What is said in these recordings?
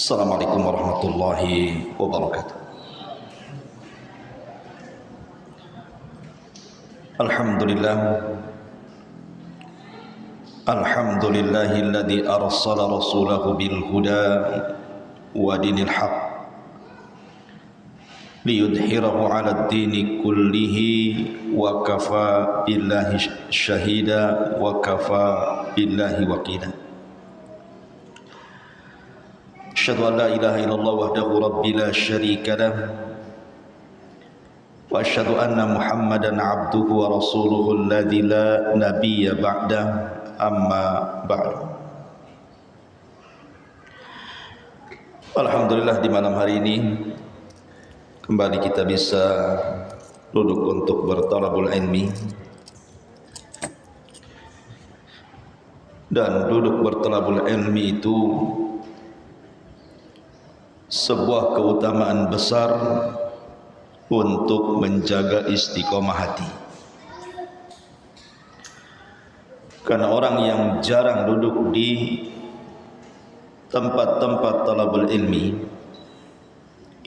Assalamualaikum warahmatullahi wabarakatuh. Alhamdulillah, alhamdulillahilladzi arsala rasulahu bil huda wa dinil haq liyudhhirahu 'ala ad-dini kullihi wa kafa billahi syahida wa kafa billahi waqila. Asyhadu an la ilaha illallah wahdahu rabbi la syarika lah wa asyhadu anna Muhammadan abduhu wa rasuluhu alladzi la nabiyya ba'da, amma ba'du. Alhamdulillah, di malam hari ini kembali kita bisa duduk untuk bertalabul ilmi, dan duduk bertalabul ilmi itu sebuah keutamaan besar untuk menjaga istiqomah hati. Karena orang yang jarang duduk di tempat-tempat talabul ilmi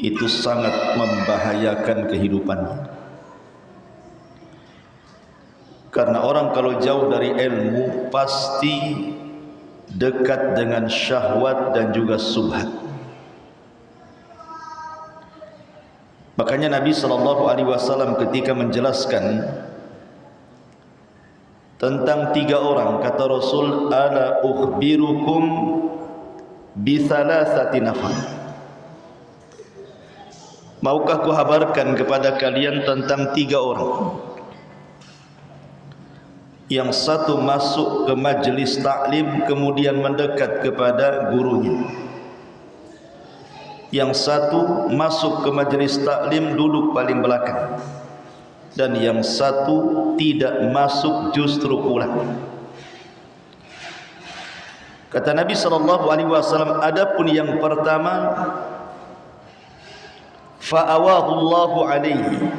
itu sangat membahayakan kehidupannya. Karena orang kalau jauh dari ilmu pasti dekat dengan syahwat dan juga subhat. Makanya Nabi SAW ketika menjelaskan tentang 3 orang, kata Rasul, ala ukhbirukum bi thalathati nafar. Maukah ku habarkan kepada kalian tentang 3 orang. Yang satu masuk ke majlis taklim kemudian mendekat kepada gurunya. Yang satu masuk ke majlis taklim duduk paling belakang, dan yang satu tidak masuk justru pulang. Kata Nabi SAW, adapun yang pertama, fa'awahu Allahu alaihi,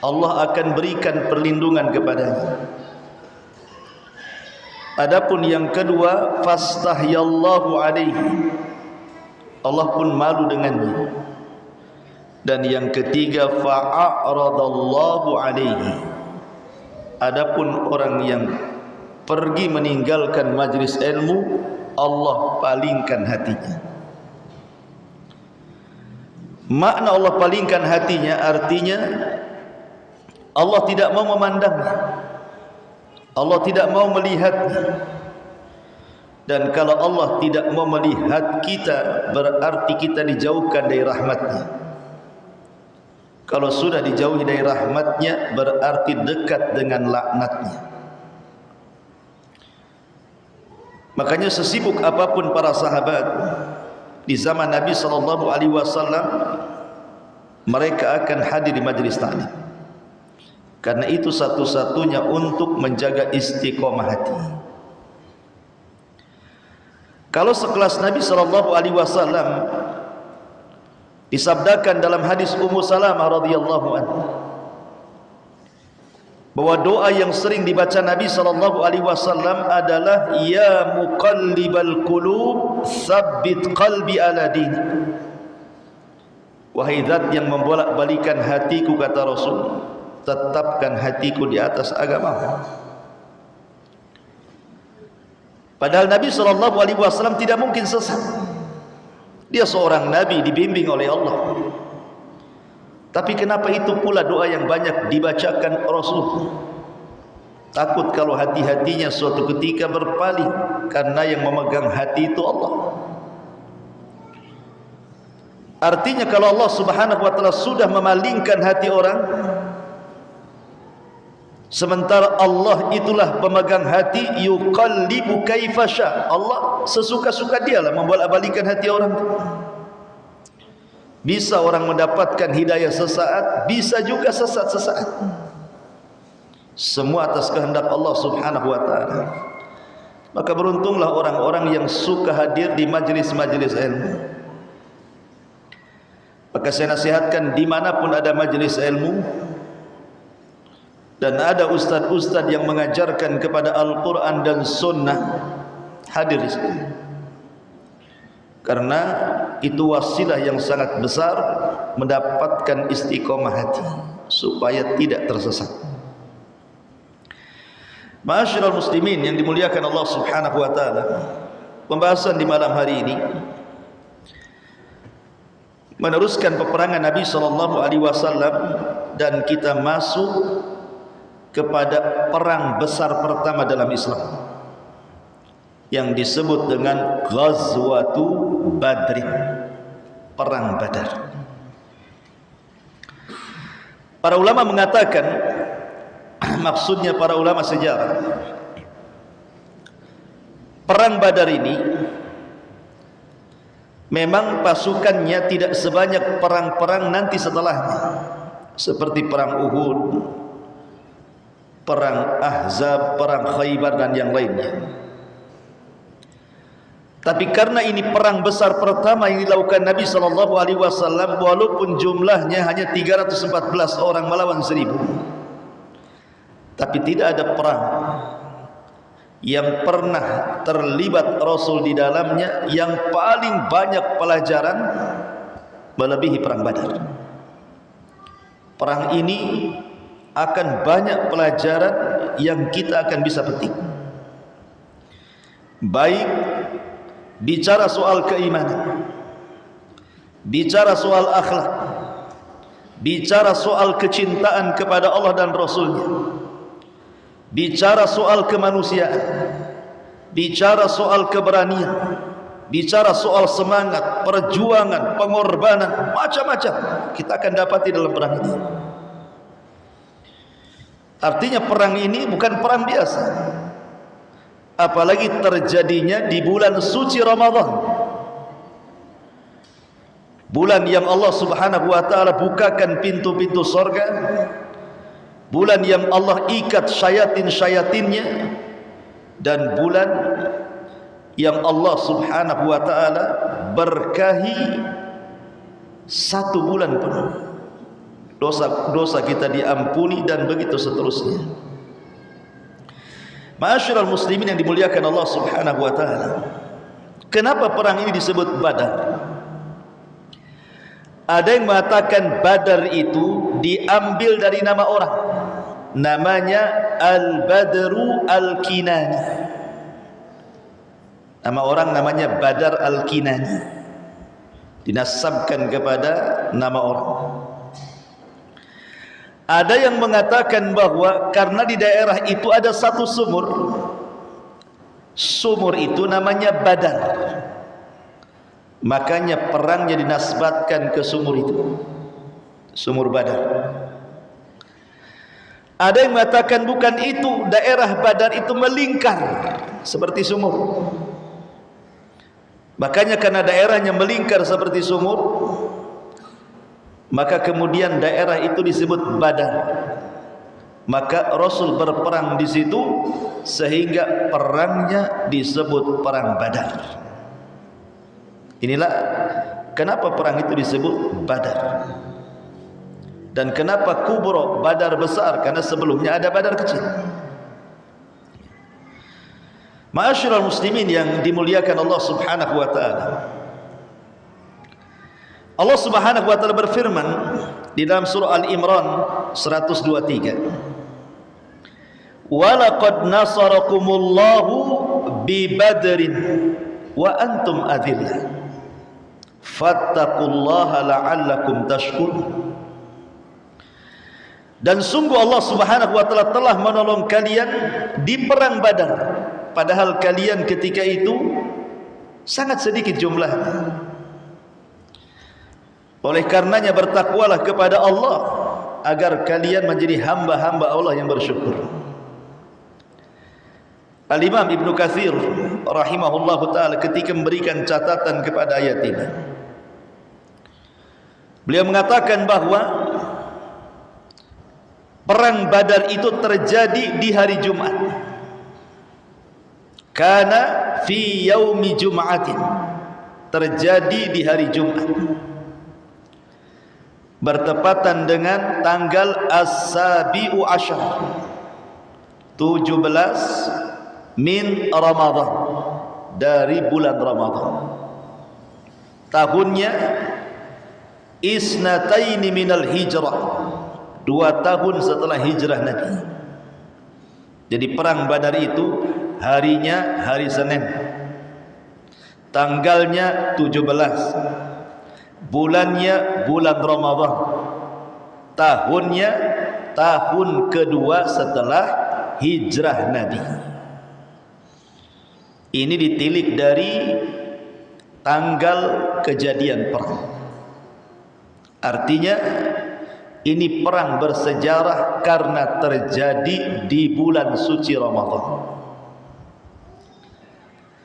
Allah akan berikan perlindungan kepadanya. Adapun yang kedua, fastahyallahu alaihi, Allah pun malu dengannya. Dan yang ketiga, fa'aradallahu alaihi, adapun orang yang pergi meninggalkan majlis ilmu, Allah palingkan hatinya. Makna Allah palingkan hatinya artinya Allah tidak mau memandangnya, Allah tidak mau melihatnya. Dan kalau Allah tidak mau melihat kita, berarti kita dijauhkan dari rahmatnya. Kalau sudah dijauhi dari rahmatnya, berarti dekat dengan laknatnya. Makanya sesibuk apapun para sahabat di zaman Nabi SAW, mereka akan hadir di majlis taklim. Karena itu satu-satunya untuk menjaga istiqomah hati. Kalau sekelas Nabi SAW disabdakan dalam hadis Ummu Salamah radhiyallahu anha bahwa doa yang sering dibaca Nabi SAW adalah ya muqallibal qulub tsabbit qalbi ala dini. Wahai zat yang membolak-balikan hatiku, kata Rasul, tetapkan hatiku di atas agama. Padahal Nabi SAW tidak mungkin sesat. Dia seorang Nabi dibimbing oleh Allah. Tapi kenapa itu pula doa yang banyak dibacakan Rasul? Takut kalau hati-hatinya suatu ketika berpaling, karena yang memegang hati itu Allah. Artinya kalau Allah Subhanahu wa ta'ala sudah memalingkan hati orang, sementara Allah itulah pemegang hati, yuqallibu kaifa sya, Allah sesuka-suka dialah membolak-balikkan hati orang. Bisa orang mendapatkan hidayah sesaat, bisa juga sesat sesaat. Semua atas kehendak Allah Subhanahu wa ta'ala. Maka beruntunglah orang-orang yang suka hadir di majlis-majlis ilmu. Maka saya nasihatkan, dimanapun ada majlis ilmu dan ada ustaz-ustaz yang mengajarkan kepada Al-Quran dan Sunnah, hadir di sini. karena itu wasilah yang sangat besar mendapatkan istiqomah hati supaya tidak tersesat. Ma'asyiral muslimin yang dimuliakan Allah Subhanahu wa taala, pembahasan di malam hari ini meneruskan peperangan Nabi sallallahu alaihi wasallam dan kita masuk kepada perang besar pertama dalam Islam yang disebut dengan Ghazwatu Badr, perang Badar. Para ulama mengatakan, maksudnya para ulama sejarah, perang Badar ini memang pasukannya tidak sebanyak perang-perang nanti setelahnya, seperti perang Uhud, perang Ahzab, perang Khaybar dan yang lainnya. Tapi karena ini perang besar pertama yang dilakukan Nabi sallallahu alaihi wasallam, walaupun jumlahnya hanya 314 orang melawan 1000, tapi tidak ada perang yang pernah terlibat Rasul di dalamnya yang paling banyak pelajaran melebihi perang Badar. Perang ini akan banyak pelajaran yang kita akan bisa petik, baik bicara soal keimanan, bicara soal akhlak, bicara soal kecintaan kepada Allah dan Rasulnya, bicara soal kemanusiaan, bicara soal keberanian, bicara soal semangat, perjuangan, pengorbanan, macam-macam kita akan dapati dalam perang ini. Artinya perang ini bukan perang biasa, apalagi terjadinya di bulan suci Ramadan, bulan yang Allah Subhanahu wa taala bukakan pintu-pintu surga, bulan yang Allah ikat syayatin-syayatinnya, dan bulan yang Allah Subhanahu wa taala berkahi 1 bulan penuh. Dosa-dosa kita diampuni dan begitu seterusnya. Ma'asyiral muslimin yang dimuliakan Allah Subhanahu wa taala, kenapa perang ini disebut Badar? Ada yang mengatakan Badar itu diambil dari nama orang, namanya Al-Badru Al-Kinani. Nama orang namanya Badar Al-Kinani, dinasabkan kepada nama orang. Ada yang mengatakan bahwa karena di daerah itu ada satu sumur, sumur itu namanya Badar, makanya perangnya dinasbatkan ke sumur itu, sumur Badar. Ada yang mengatakan bukan itu, daerah Badar itu melingkar seperti sumur, makanya karena daerahnya melingkar seperti sumur, maka kemudian daerah itu disebut Badar. Maka Rasul berperang di situ sehingga perangnya disebut perang Badar. Inilah kenapa perang itu disebut Badar. Dan kenapa kubro, Badar besar, karena sebelumnya ada Badar kecil. Ma'asyiral muslimin yang dimuliakan Allah Subhanahu wa taala, Allah Subhanahu wa taala berfirman di dalam surah Al-Imran 123, "Wa laqad nasarakumullahu bi Badrin wa antum adillah fattaqullaha la'allakum tashkurun." Dan sungguh Allah Subhanahu wa taala telah menolong kalian di perang Badar, padahal kalian ketika itu sangat sedikit jumlahnya. Oleh karenanya bertakwalah kepada Allah agar kalian menjadi hamba-hamba Allah yang bersyukur. Al-Imam Ibn Katsir rahimahullahu ta'ala ketika memberikan catatan kepada ayat ini, beliau mengatakan bahwa perang Badar itu terjadi di hari Jumat. Kana fi yaumi Jum'atin, terjadi di hari Jumat, bertepatan dengan tanggal As-Sabi'u Asyar, 17 min Ramadan, dari bulan Ramadan. tahunnya isnataini minal hijrah, 2 tahun setelah hijrah Nabi. Jadi perang Badar itu harinya hari Senin, tanggalnya 17, bulannya bulan Ramadan, tahunnya tahun kedua setelah hijrah Nabi. Ini ditilik dari tanggal kejadian perang. Artinya ini perang bersejarah karena terjadi di bulan suci Ramadan.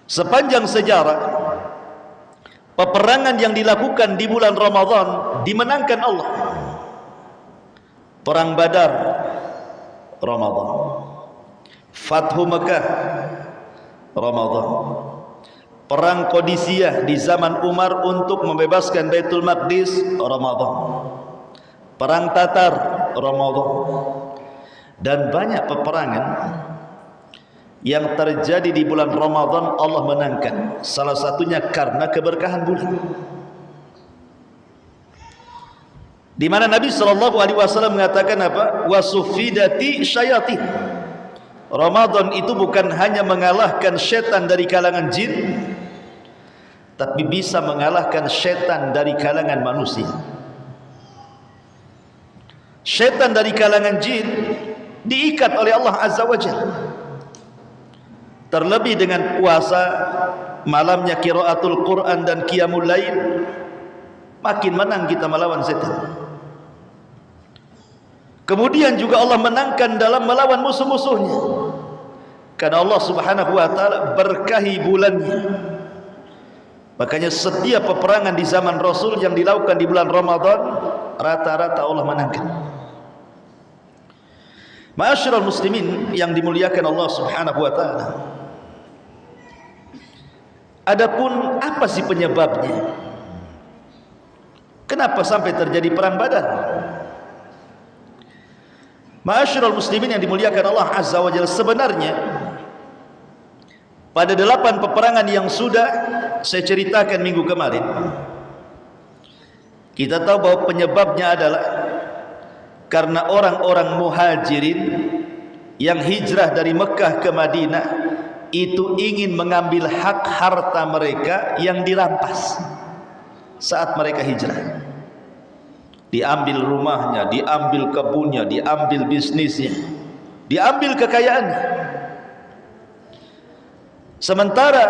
Sepanjang sejarah, peperangan yang dilakukan di bulan Ramadan dimenangkan Allah. Perang Badar Ramadan, Fathu Mekah Ramadan, perang Qadisiyah di zaman Umar untuk membebaskan Baitul Maqdis Ramadan, perang Tatar Ramadan, dan banyak peperangan yang terjadi di bulan Ramadan Allah menangkan. Salah satunya karena keberkahan bulan, di mana Nabi SAW mengatakan apa? Wasufidati syayatin. Ramadan itu bukan hanya mengalahkan syaitan dari kalangan jin, tapi bisa mengalahkan syaitan dari kalangan manusia. Syaitan dari kalangan jin diikat oleh Allah Azza wa Jalla. Terlebih dengan puasa, malamnya qiraatul Quran dan qiyamul lail, makin menang kita melawan setan. Kemudian juga Allah menangkan dalam melawan musuh-musuhnya, karena Allah Subhanahu wa taala berkahi bulannya. Makanya setiap peperangan di zaman Rasul yang dilakukan di bulan Ramadan, rata-rata Allah menangkan. Ma'asyiral muslimin yang dimuliakan Allah Subhanahu wa taala, adapun apa sih penyebabnya? Kenapa sampai terjadi perang Badar? Ma'asyiral muslimin yang dimuliakan Allah Azza wa Jalla, sebenarnya pada 8 peperangan yang sudah saya ceritakan minggu kemarin, kita tahu bahwa penyebabnya adalah karena orang-orang muhajirin yang hijrah dari Mekah ke Madinah itu ingin mengambil hak harta mereka yang dirampas saat mereka hijrah. Diambil rumahnya, diambil kebunnya, diambil bisnisnya, diambil kekayaannya. Sementara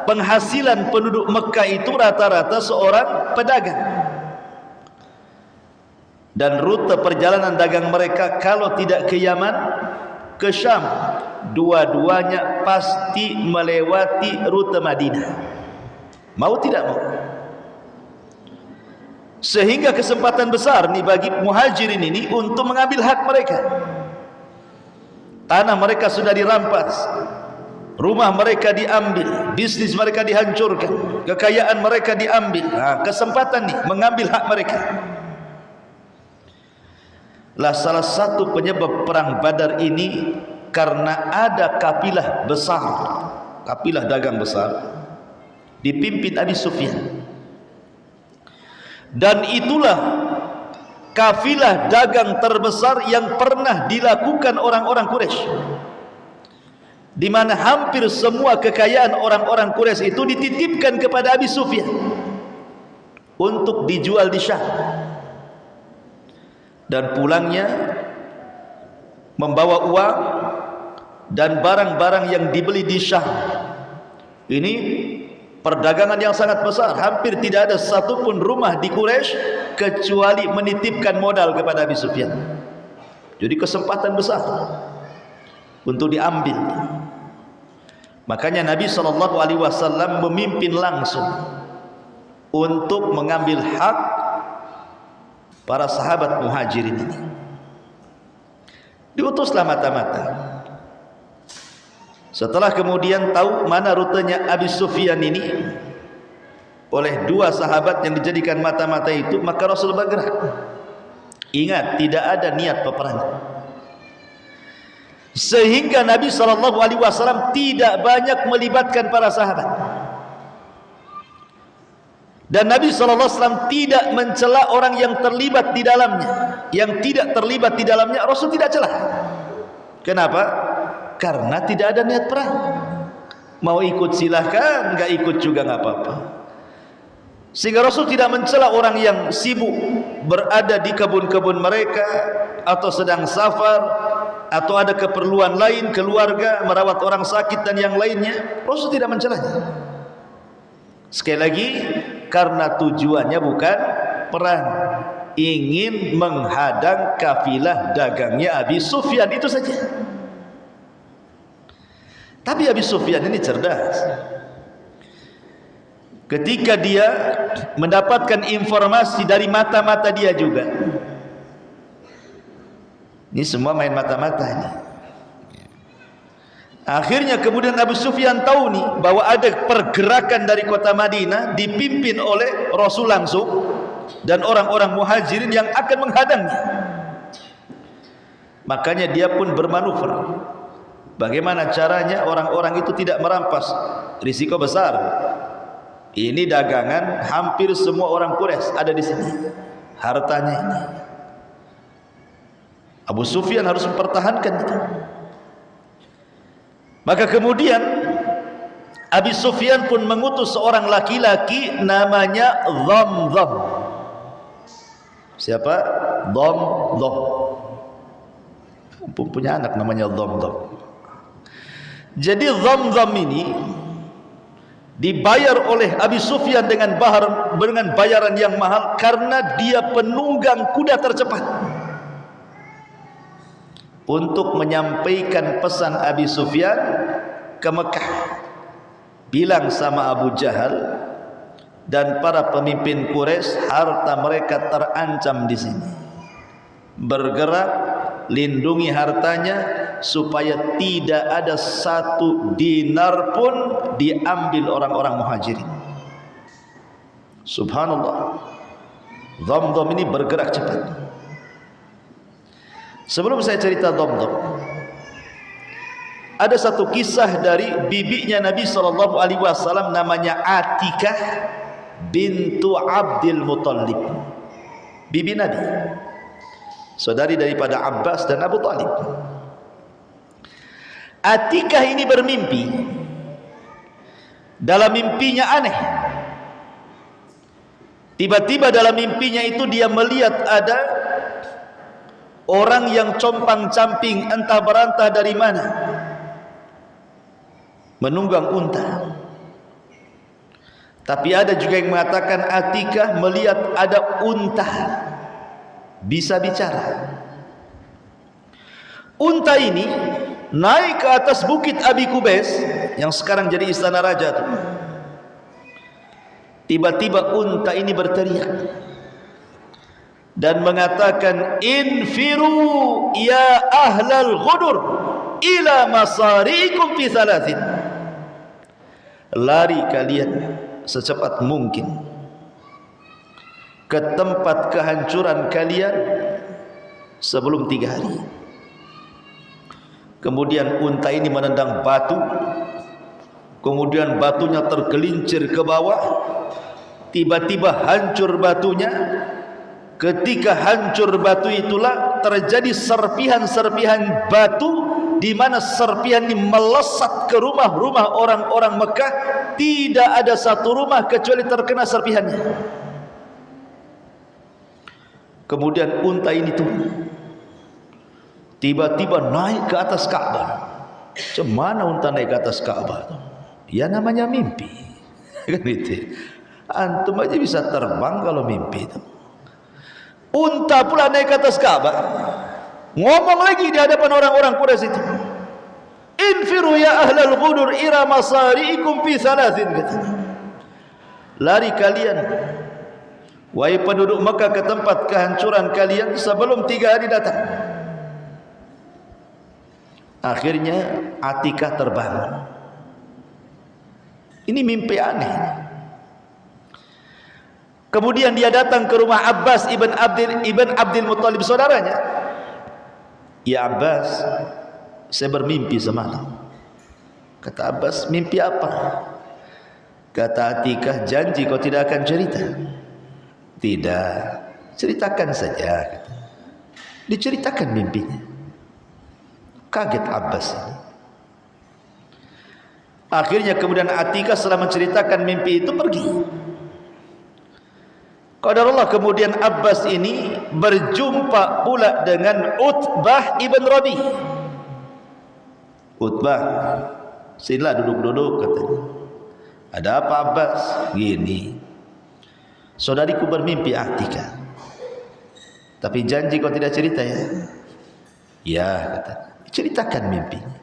penghasilan penduduk Mekah itu rata-rata seorang pedagang, dan rute perjalanan dagang mereka kalau tidak ke Yaman, ke Syam, dua-duanya pasti melewati rute Madinah, mau tidak mau. Sehingga kesempatan besar nih bagi muhajirin ini untuk mengambil hak mereka. Tanah mereka sudah dirampas, rumah mereka diambil, bisnis mereka dihancurkan, kekayaan mereka diambil. Nah, kesempatan nih mengambil hak mereka. Lah salah satu penyebab perang Badar ini karena ada kafilah besar, kafilah dagang besar dipimpin Abi Sufyan. Dan itulah kafilah dagang terbesar yang pernah dilakukan orang-orang Quraisy, di mana hampir semua kekayaan orang-orang Quraisy itu dititipkan kepada Abi Sufyan untuk dijual di Syam, dan pulangnya membawa uang dan barang-barang yang dibeli di Syam. Ini perdagangan yang sangat besar. Hampir tidak ada satupun rumah di Quraisy kecuali menitipkan modal kepada Abi Sufyan. Jadi kesempatan besar untuk diambil. Makanya Nabi SAW memimpin langsung untuk mengambil hak para sahabat muhajirin ini. Diutuslah mata-mata. Setelah kemudian tahu mana rutenya Abi Sufyan ini oleh 2 sahabat yang dijadikan mata-mata itu, maka Rasul bergerak. Ingat, tidak ada niat peperangan, sehingga Nabi SAW tidak banyak melibatkan para sahabat. Dan Nabi SAW tidak mencela orang yang terlibat di dalamnya. Yang tidak terlibat di dalamnya Rasul tidak celah. Kenapa? Karena tidak ada niat perang. Mau ikut silahkan, nggak ikut juga nggak apa-apa. Sehingga Rasul tidak mencela orang yang sibuk berada di kebun-kebun mereka, atau sedang safar, atau ada keperluan lain, keluarga, merawat orang sakit dan yang lainnya. Rasul tidak mencelanya. Sekali lagi, karena tujuannya bukan perang, ingin menghadang kafilah dagangnya Abi Sufyan, itu saja. Tapi Abi Sufyan ini cerdas. Ketika dia mendapatkan informasi dari mata-mata dia juga, ini semua main mata-mata ini. Akhirnya kemudian Abu Sufyan tahu nih bahwa ada pergerakan dari kota Madinah dipimpin oleh Rasul langsung dan orang-orang muhajirin yang akan menghadangnya. Makanya dia pun bermanuver. Bagaimana caranya orang-orang itu tidak merampas? Risiko besar. Ini dagangan hampir semua orang Quraisy ada di sini. Hartanya ini. Abu Sufyan harus mempertahankan itu. Maka kemudian Abi Sufyan pun mengutus seorang laki-laki namanya Dhamdham. Siapa? Dhamdham. Punya anak namanya Dhamdham. Jadi Dhamdham ini dibayar oleh Abi Sufyan dengan bayaran yang mahal karena dia penunggang kuda tercepat untuk menyampaikan pesan Abi Sufyan ke Mekah. Bilang sama Abu Jahal dan para pemimpin Quraisy, harta mereka terancam di sini. Bergerak, lindungi hartanya supaya tidak ada satu dinar pun diambil orang-orang muhajirin. Subhanallah, Dhamdham ini bergerak cepat. Sebelum saya cerita Dhamdham, ada satu kisah dari bibinya Nabi SAW namanya Atikah bintu Abdul Muttalib, bibi Nabi, saudari daripada Abbas dan Abu Talib. Atikah ini bermimpi. Dalam mimpinya aneh. Tiba-tiba dalam mimpinya itu dia melihat ada orang yang compang-camping entah berantah dari mana, menunggang unta. Tapi ada juga yang mengatakan Atikah melihat ada unta bisa bicara. Unta ini naik ke atas bukit Abi Kubais yang sekarang jadi istana raja tuh. Tiba-tiba unta ini berteriak dan mengatakan, infiru ya ahlal ghudur ila masarikum fi thalathin. Lari kalian secepat mungkin ke tempat kehancuran kalian sebelum 3 hari. Kemudian unta ini menendang batu, kemudian batunya tergelincir ke bawah, tiba-tiba hancur batunya. Ketika hancur batu itulah terjadi serpihan-serpihan batu, di mana serpihan ini melesat ke rumah-rumah orang-orang Mekah. Tidak ada satu rumah kecuali terkena serpihannya. Kemudian unta ini turun, tiba-tiba naik ke atas Ka'bah. Cemana unta naik ke atas Ka'bah? Ya namanya mimpi. Kan itu. Antum aja bisa terbang kalau mimpi itu. Unta pula naik ke atas Ka'bah. Ngomong lagi di hadapan orang-orang Quraisy itu. Infiru ya ahlal ghudur ira masari'ikum fi thalathin, katanya. Lari kalian, wahai penduduk Mekah, ke tempat kehancuran kalian sebelum 3 hari datang. Akhirnya Atikah terbangun. Ini mimpi aneh. Kemudian dia datang ke rumah Abbas ibn Abdul Muttalib, saudaranya. Ya Abbas, saya bermimpi semalam. Kata Abbas, mimpi apa? Kata Atikah, janji kau tidak akan cerita? Tidak, ceritakan saja. Diceritakan mimpinya. Kaget Abbas ini. Akhirnya kemudian Atikah setelah menceritakan mimpi itu pergi. Qadarullah kemudian Abbas ini berjumpa pula dengan Utbah ibn Rabi. Utbah, sila duduk-duduk katanya. Ada apa Abbas? Gini, saudariku bermimpi Atikah, tapi janji kau tidak cerita ya? Ya kata, ceritakan mimpinya.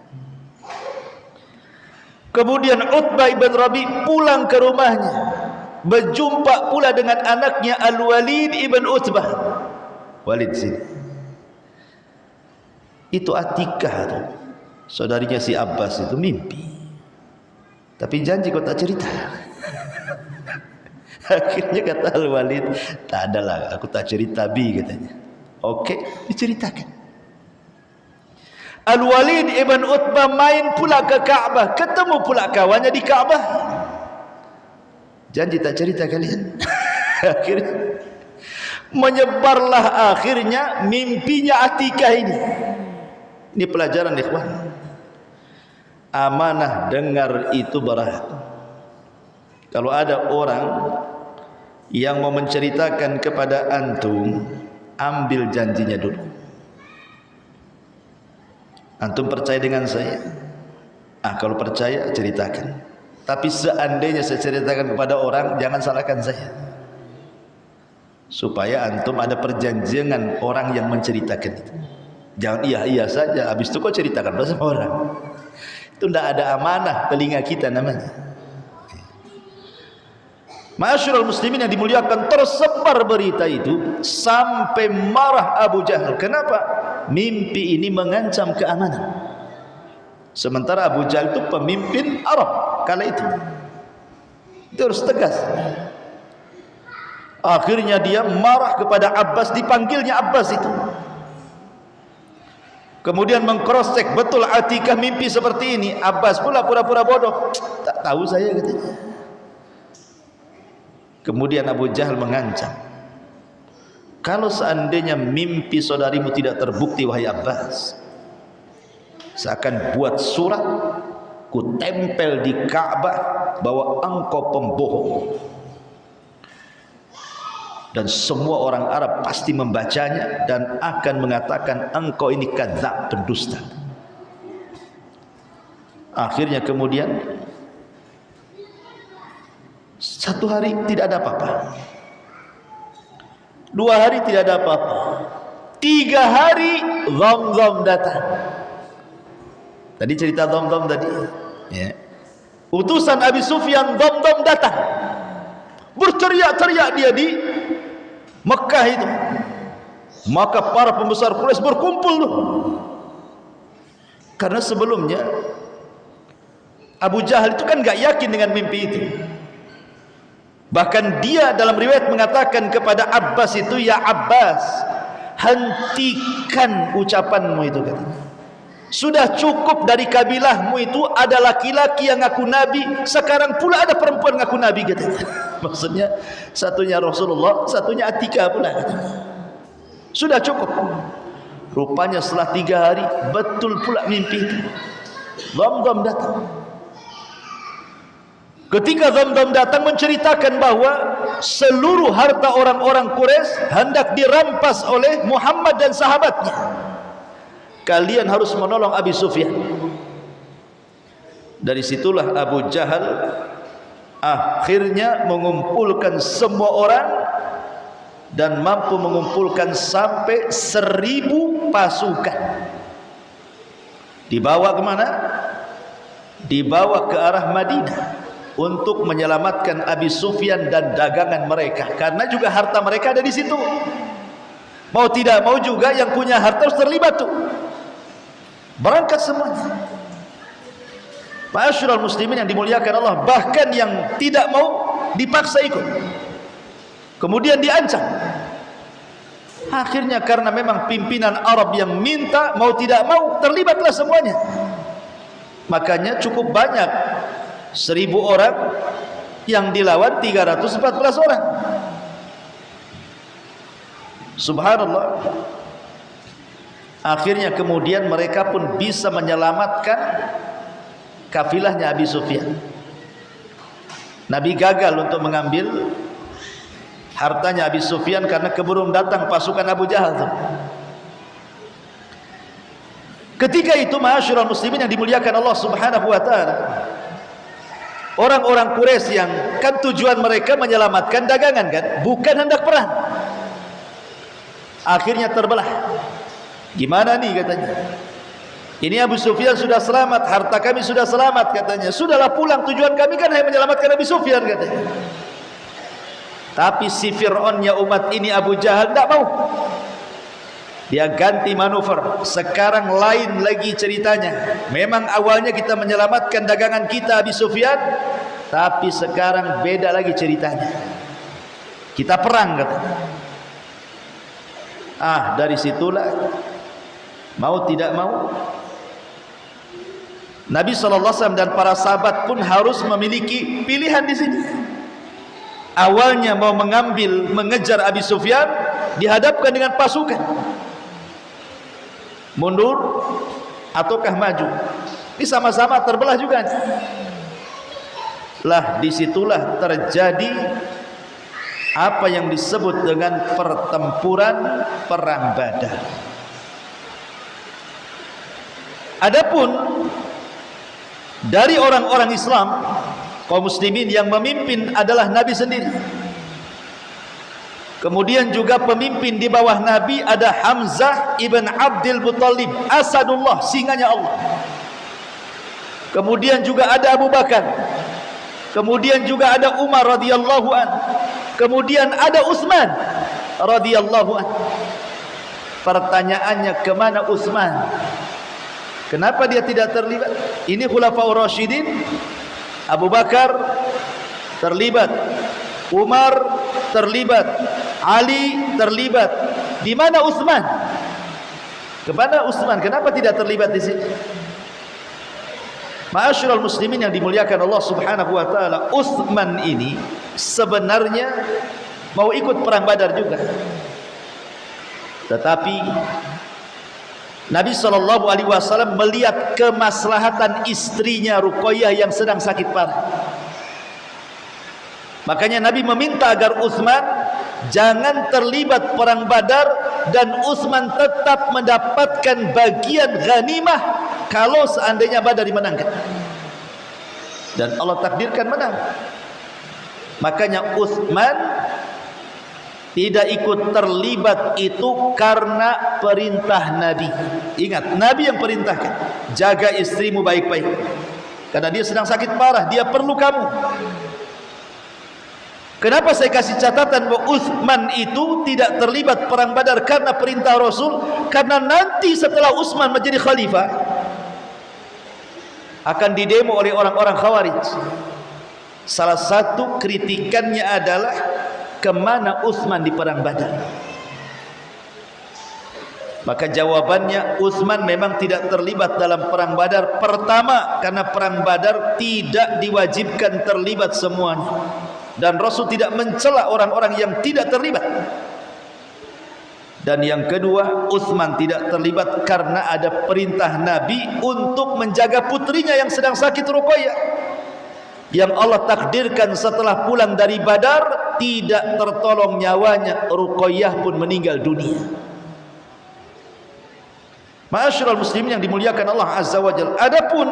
Kemudian Utbah ibn Rabi pulang ke rumahnya, berjumpa pula dengan anaknya Al-Walid ibn Utbah. Walid sini. Itu Atikah tuh, saudarinya si Abbas itu mimpi. Tapi janji kau tak cerita. Akhirnya kata Al-Walid, tak adalah, aku tak cerita bi katanya. Oke, diceritakan. Al-Walid ibn Utbah main pula ke Ka'bah, ketemu pula kawannya di Ka'bah. Janji tak cerita kalian. Akhirnya menyebarlah akhirnya mimpinya Atikah ini. Ini pelajaran ikhwan. Amanah dengar itu berat. Kalau ada orang yang mau menceritakan kepada antum, ambil janjinya dulu. Antum percaya dengan saya? Kalau percaya ceritakan. Tapi seandainya saya ceritakan kepada orang, jangan salahkan saya. Supaya antum ada perjanjian dengan orang yang menceritakan itu. Jangan iya saja, habis itu kau ceritakan sama orang. Itu tidak ada amanah telinga kita namanya. Ma'asyiral muslimin yang dimuliakan, tersebar berita itu sampai marah Abu Jahal. Kenapa? Mimpi ini mengancam keamanan. Sementara Abu Jahal itu pemimpin Arab kala itu. Itu harus tegas. Akhirnya dia marah kepada Abbas, dipanggilnya Abbas itu. Kemudian mengcross-check, betul Atikah mimpi seperti ini. Abbas pula pura-pura bodoh. Tak tahu saya katanya. Kemudian Abu Jahal mengancam, kalau seandainya mimpi saudarimu tidak terbukti wahai Abbas, saya akan buat surat, ku tempel di Ka'bah bahwa engkau pembohong. Dan semua orang Arab pasti membacanya dan akan mengatakan engkau ini kadzab, pendusta. Akhirnya kemudian satu hari tidak ada apa-apa, 2 hari tidak ada apa-apa, 3 hari Dhamdham datang. Tadi cerita Dhamdham tadi ya. Utusan Abi Sufyan Dhamdham datang, berteriak-teriak dia di Mekah itu. Maka para pembesar Quraisy berkumpul tuh. Karena sebelumnya Abu Jahal itu kan gak yakin dengan mimpi itu. Bahkan dia dalam riwayat mengatakan kepada Abbas itu, ya Abbas, hentikan ucapanmu itu katanya. Sudah cukup dari kabilahmu itu ada laki-laki yang ngaku nabi, sekarang pula ada perempuan ngaku nabi katanya. Maksudnya satunya Rasulullah, satunya Atikah pula katanya. Sudah cukup. Rupanya setelah 3 hari betul pula mimpi itu. Dhamdham datang. Ketika Dhamdham datang menceritakan bahwa seluruh harta orang-orang Quraisy hendak dirampas oleh Muhammad dan sahabatnya. Kalian harus menolong Abi Sufyan. Dari situlah Abu Jahal akhirnya mengumpulkan semua orang dan mampu mengumpulkan sampai 1000 pasukan. Dibawa kemana? Dibawa ke arah Madinah untuk menyelamatkan Abi Sufyan dan dagangan mereka, karena juga harta mereka ada di situ. Mau tidak mau juga yang punya harta harus terlibat tuh. Berangkat semuanya. Ma'asyiral muslimin yang dimuliakan Allah, bahkan yang tidak mau dipaksa ikut, kemudian diancam. Akhirnya karena memang pimpinan Arab yang minta, mau tidak mau terlibatlah semuanya. Makanya cukup banyak, 1000 orang yang dilawan 314 orang. Subhanallah. Akhirnya kemudian mereka pun bisa menyelamatkan kafilahnya Abi Sufyan. Nabi gagal untuk mengambil hartanya Abi Sufyan karena keburu datang pasukan Abu Jahal itu. Ketika itu ma'asyiral muslimin yang dimuliakan Allah Subhanahu wa taala, orang-orang Quraisy yang kan tujuan mereka menyelamatkan dagangan kan, bukan hendak perang. Akhirnya terbelah. Gimana nih katanya? Ini Abu Sufyan sudah selamat, harta kami sudah selamat katanya. Sudahlah pulang, tujuan kami kan hanya menyelamatkan Abu Sufyan katanya. Tapi si Fir'aunnya umat ini Abu Jahal tidak mau. Dia ganti manuver. Sekarang lain lagi ceritanya. Memang awalnya kita menyelamatkan dagangan kita Abu Sufyan, tapi sekarang beda lagi ceritanya. Kita perang katanya. Dari situlah mau tidak mau Nabi SAW dan para sahabat pun harus memiliki pilihan di sini. Awalnya mau mengejar Abi Sufyan, dihadapkan dengan pasukan. Mundur ataukah maju? Ini sama-sama terbelah juga. Lah disitulah terjadi apa yang disebut dengan pertempuran perang Badar. Adapun dari orang-orang Islam, kaum muslimin yang memimpin adalah Nabi sendiri. Kemudian juga pemimpin di bawah Nabi ada Hamzah ibn Abdul Muttalib, Asadullah, singanya Allah. Kemudian juga ada Abu Bakar. Kemudian juga ada Umar radhiyallahu an. Kemudian ada Utsman radhiyallahu an. Pertanyaannya, kemana Utsman? Kenapa dia tidak terlibat? Ini Khulafaur Rasyidin. Abu Bakar terlibat, Umar terlibat, Ali terlibat. Di mana Utsman? Kemana Utsman? Kenapa tidak terlibat di sini? Ma'asyiral muslimin yang dimuliakan Allah Subhanahu wa taala, Utsman ini sebenarnya mau ikut perang Badar juga. Tetapi Nabi SAW melihat kemaslahatan istrinya Ruqayyah yang sedang sakit parah. Makanya Nabi meminta agar Utsman jangan terlibat perang Badar, dan Utsman tetap mendapatkan bagian ghanimah kalau seandainya Badar dimenangkan. Dan Allah takdirkan menang. Makanya Utsman tidak ikut terlibat itu karena perintah Nabi. Ingat, Nabi yang perintahkan, jaga istrimu baik-baik, karena dia sedang sakit parah, dia perlu kamu. Kenapa saya kasih catatan bahwa Utsman itu tidak terlibat perang Badar karena perintah Rasul? Karena nanti setelah Utsman menjadi khalifah akan didemo oleh orang-orang Khawarij. Salah satu kritikannya adalah kemana Utsman di perang Badar. Maka jawabannya, Utsman memang tidak terlibat dalam perang Badar. Pertama, karena perang Badar tidak diwajibkan terlibat semuanya, dan Rasul tidak mencela orang-orang yang tidak terlibat. Dan yang kedua, Utsman tidak terlibat karena ada perintah Nabi untuk menjaga putrinya yang sedang sakit, Ruqayyah, yang Allah takdirkan setelah pulang dari Badar tidak tertolong nyawanya. Ruqayyah pun meninggal dunia. Ma'asyiral muslimin yang dimuliakan Allah Azza wa Jalla, adapun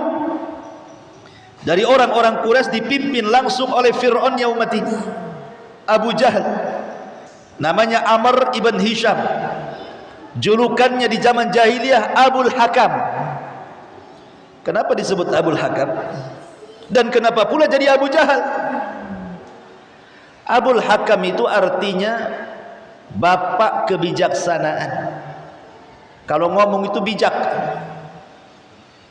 dari orang-orang Quraisy dipimpin langsung oleh Fir'aunnya umat ini, Abu Jahal, namanya Amr ibn Hisham, julukannya di zaman jahiliyah Abul Hakam. Kenapa disebut Abul Hakam? Dan kenapa pula jadi Abu Jahal? Abul Hakam itu artinya bapak kebijaksanaan. Kalau ngomong itu bijak,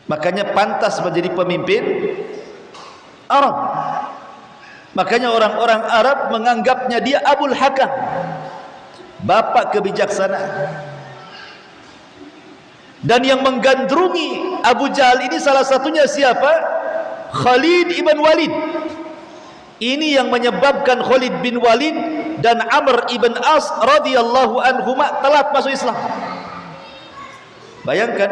makanya pantas menjadi pemimpin Arab. Makanya orang-orang Arab menganggapnya dia Abul Hakam, bapak kebijaksanaan. Dan yang menggandrungi Abu Jahal ini salah satunya siapa? Khalid ibn Walid. Ini yang menyebabkan Khalid bin Walid dan Amr ibn As radhiyallahu anhuma telat masuk Islam. Bayangkan,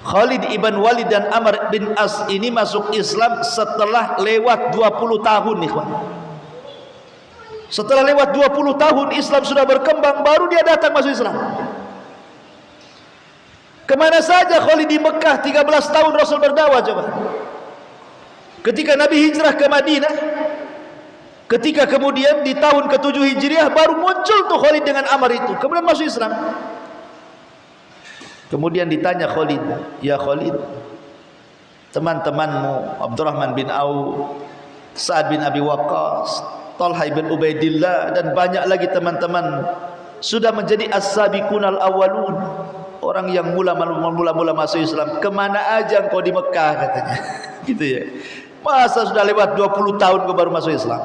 Khalid ibn Walid dan Amr bin As ini masuk Islam setelah lewat 20 tahun, ikhwan. Setelah lewat 20 tahun Islam sudah berkembang, baru dia datang masuk Islam. Kemana saja Khalid di Mekah 13 tahun Rasul berdakwah coba. Ketika Nabi hijrah ke Madinah, ketika kemudian di tahun ke-7 Hijriah baru muncul tuh Khalid dengan Amr itu, kemudian masuk Islam. Kemudian ditanya Khalid, "Ya Khalid, teman-temanmu Abdurrahman bin Auf, Sa'ad bin Abi Waqqas, Talha bin Ubaidillah dan banyak lagi teman-teman sudah menjadi as-sabiqunal awwalun, orang yang mula-mula masuk Islam. Kemana aja engkau di Mekah?" katanya. Gitu ya. Masa sudah lewat 20 tahun kau baru masuk Islam?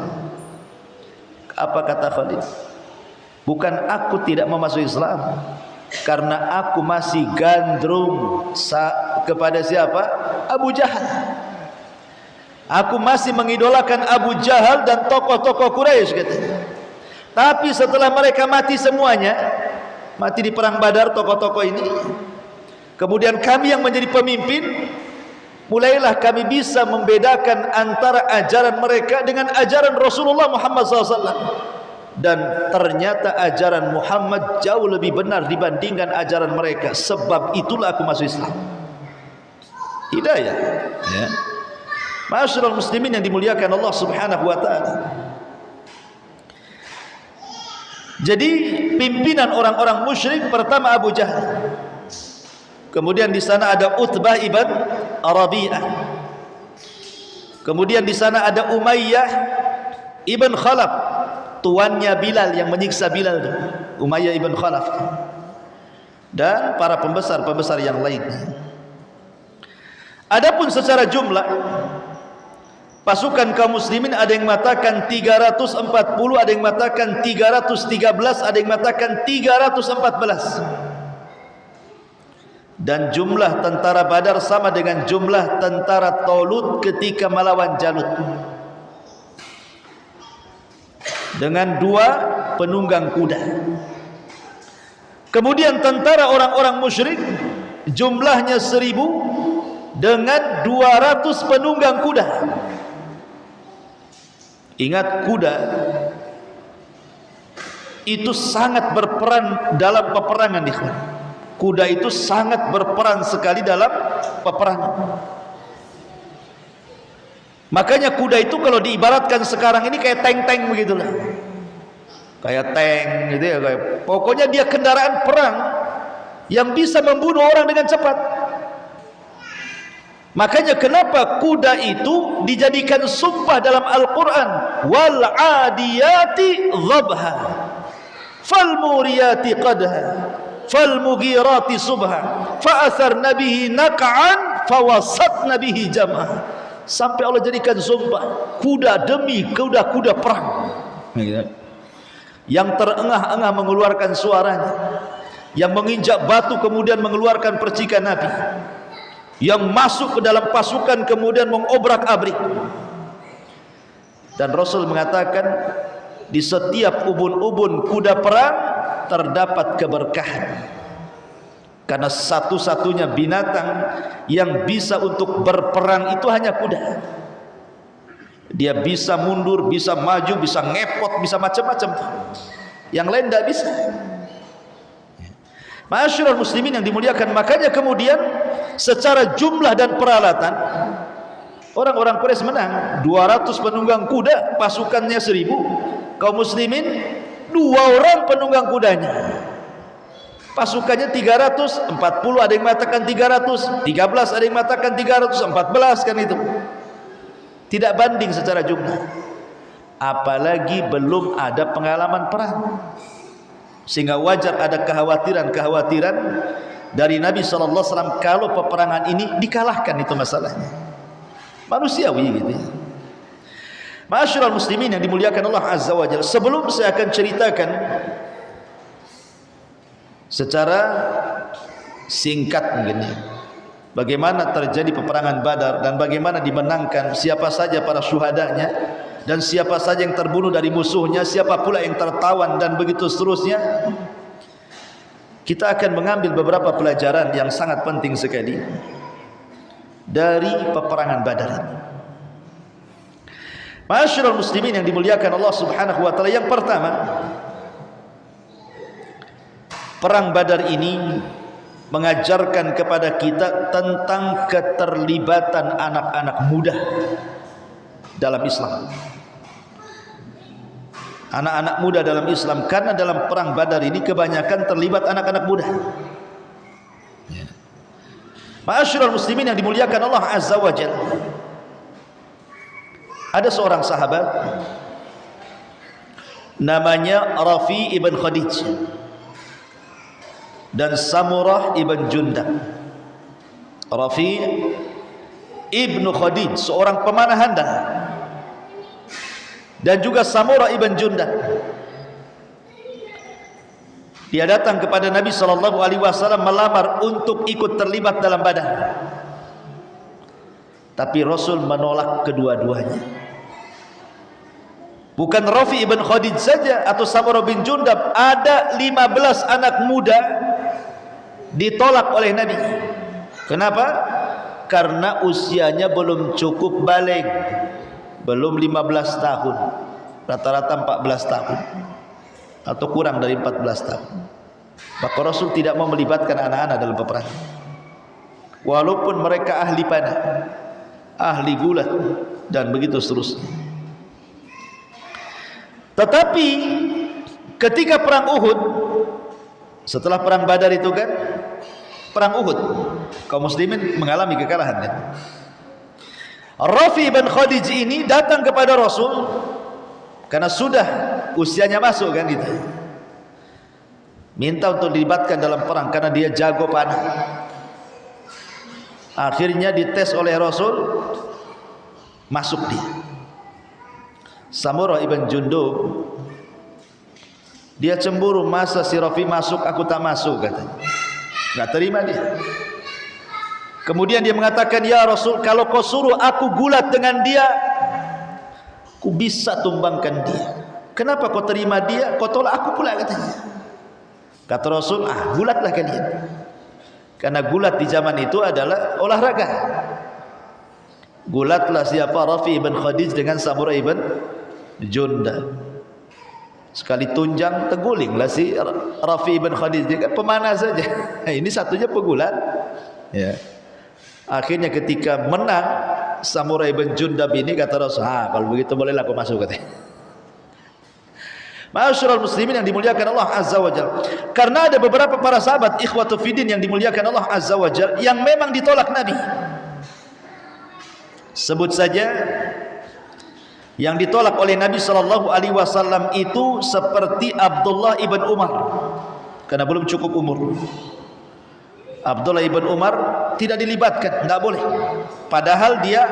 Apa kata Khalid? Bukan aku tidak mau masuk Islam, karena aku masih gandrung kepada siapa? Abu Jahal. Aku masih mengidolakan Abu Jahal dan tokoh-tokoh Quraisy katanya. Tapi setelah mereka mati semuanya, mati di perang Badar tokoh-tokoh ini, kemudian kami yang menjadi pemimpin, mulailah kami bisa membedakan antara ajaran mereka dengan ajaran Rasulullah Muhammad SAW. Dan ternyata ajaran Muhammad jauh lebih benar dibandingkan ajaran mereka. Sebab itulah aku masuk Islam. Hidayah ya. Ma'asyiral muslimin yang dimuliakan Allah Subhanahu wa ta'ala. Jadi pimpinan orang-orang musyrik pertama Abu Jahal. Kemudian di sana ada Utbah ibn Rabi'ah. Kemudian di sana ada Umayyah ibn Khalaf, tuannya Bilal yang menyiksa Bilal itu. Umayyah ibn Khalaf. Dan para pembesar-pembesar yang lainnya. Adapun secara jumlah pasukan kaum muslimin ada yang mengatakan 340, ada yang mengatakan 313, ada yang mengatakan 314. Dan jumlah tentara Badar sama dengan jumlah tentara Talut ketika melawan Jalut, dengan 2 penunggang kuda. Kemudian tentara orang-orang musyrik jumlahnya 1000 dengan 200 penunggang kuda. Ingat, kuda itu sangat berperan dalam peperangan, ikhwan. Kuda itu sangat berperan sekali dalam peperangan. Makanya kuda itu kalau diibaratkan sekarang ini kayak tank-tank begitulah. Kayak tank gitu ya, kayak. Pokoknya dia kendaraan perang yang bisa membunuh orang dengan cepat. Makanya kenapa kuda itu dijadikan sumpah dalam Al-Quran, wal adiyati dhabha fal muriyati qadha fal mughirati subha fa atharna bihi naq'an fawasatna bihi jam'a. Sampai Allah jadikan sumpah kuda demi kuda-kuda perang yang terengah-engah mengeluarkan suaranya, yang menginjak batu kemudian mengeluarkan percikan api, yang masuk ke dalam pasukan kemudian mengobrak-abrik. Dan Rasul mengatakan di setiap ubun-ubun kuda perang terdapat keberkahan, karena satu-satunya binatang yang bisa untuk berperang itu hanya kuda. Dia bisa mundur, bisa maju, bisa ngepot, bisa macam-macam. Yang lain tidak bisa. Ma'asyiral muslimin yang dimuliakan, makanya kemudian secara jumlah dan peralatan orang-orang Quraisy menang. 200 penunggang kuda, pasukannya 1000. Kaum muslimin 2 orang penunggang kudanya. Pasukannya 340, ada yang mengatakan 313, ada yang mengatakan 314 kan itu. Tidak banding secara jumlah. Apalagi belum ada pengalaman perang. Sehingga wajar ada kekhawatiran-kekhawatiran dari Nabi SAW kalau peperangan ini dikalahkan, itu masalahnya. Manusiawi gitu ya. Ma'asyiral muslimin yang dimuliakan Allah Azza wa Jalla, sebelum saya akan ceritakan secara singkat mungkin ya, bagaimana terjadi peperangan Badar dan bagaimana dimenangkan, siapa saja para syuhadanya, dan siapa saja yang terbunuh dari musuhnya, siapa pula yang tertawan, dan begitu seterusnya. Kita akan mengambil beberapa pelajaran yang sangat penting sekali dari peperangan Badar ini. Ma'asyiral muslimin yang dimuliakan Allah Subhanahu wa taala, yang pertama, perang Badar ini mengajarkan kepada kita tentang keterlibatan anak-anak muda dalam Islam. Anak-anak muda dalam Islam, karena dalam perang Badar ini kebanyakan terlibat anak-anak muda. Ma'asyiral muslimin yang dimuliakan Allah Azza wa Jalla, ada seorang sahabat namanya Rafi ibn Khadij dan Samurah ibn Jundab. Rafi ibn Khadij seorang pemanah handal, dan juga Samurah ibn Jundab. Dia datang kepada Nabi SAW melamar untuk ikut terlibat dalam Badar, tapi Rasul menolak kedua-duanya. Bukan Rafi ibn Khadij saja atau Samurah bin Jundab, ada 15 anak muda ditolak oleh Nabi. Kenapa? Karena usianya belum cukup baligh, belum 15 tahun, rata-rata 14 tahun atau kurang dari 14 tahun. Maka Rasul tidak mau melibatkan anak-anak dalam peperangan, walaupun mereka ahli panah, ahli gulat, dan begitu seterusnya. Tetapi ketika perang Uhud, setelah perang Badar itu kan, perang Uhud, kaum muslimin mengalami kekalahan kan? Rafi bin Khadij ini datang kepada Rasul karena sudah usianya masuk kan gitu. Minta untuk dilibatkan dalam perang karena dia jago panah. Akhirnya dites oleh Rasul, masuk dia. Samurah ibn Jundub, dia cemburu, masa si Rafi masuk aku tak masuk, katanya. Nggak terima dia. Kemudian dia mengatakan, ya Rasul, kalau kau suruh aku gulat dengan dia, aku bisa tumbangkan dia. Kenapa kau terima dia, kau tolak aku pula, katanya. Kata Rasul, gulatlah kalian. Karena gulat di zaman itu adalah olahraga. Gulatlah siapa? Rafi ibn Khadij dengan Samurah ibn Jundab. Sekali tunjang tegulinglah si Rafi ibn Khadij, dia kan pemanah saja. Ini satunya pegulat. Ya. Akhirnya ketika menang Samurah ibn Jundab ini, kata Rasul, kalau begitu bolehlah aku masuk, katanya. Ma'asyiral muslimin yang dimuliakan Allah Azza wa Jalla, karena ada beberapa para sahabat ikhwatu fiddin yang dimuliakan Allah Azza wa Jalla yang memang ditolak Nabi. Sebut saja yang ditolak oleh Nabi SAW itu seperti Abdullah ibn Umar, karena belum cukup umur. Abdullah ibn Umar tidak dilibatkan, tidak boleh. Padahal dia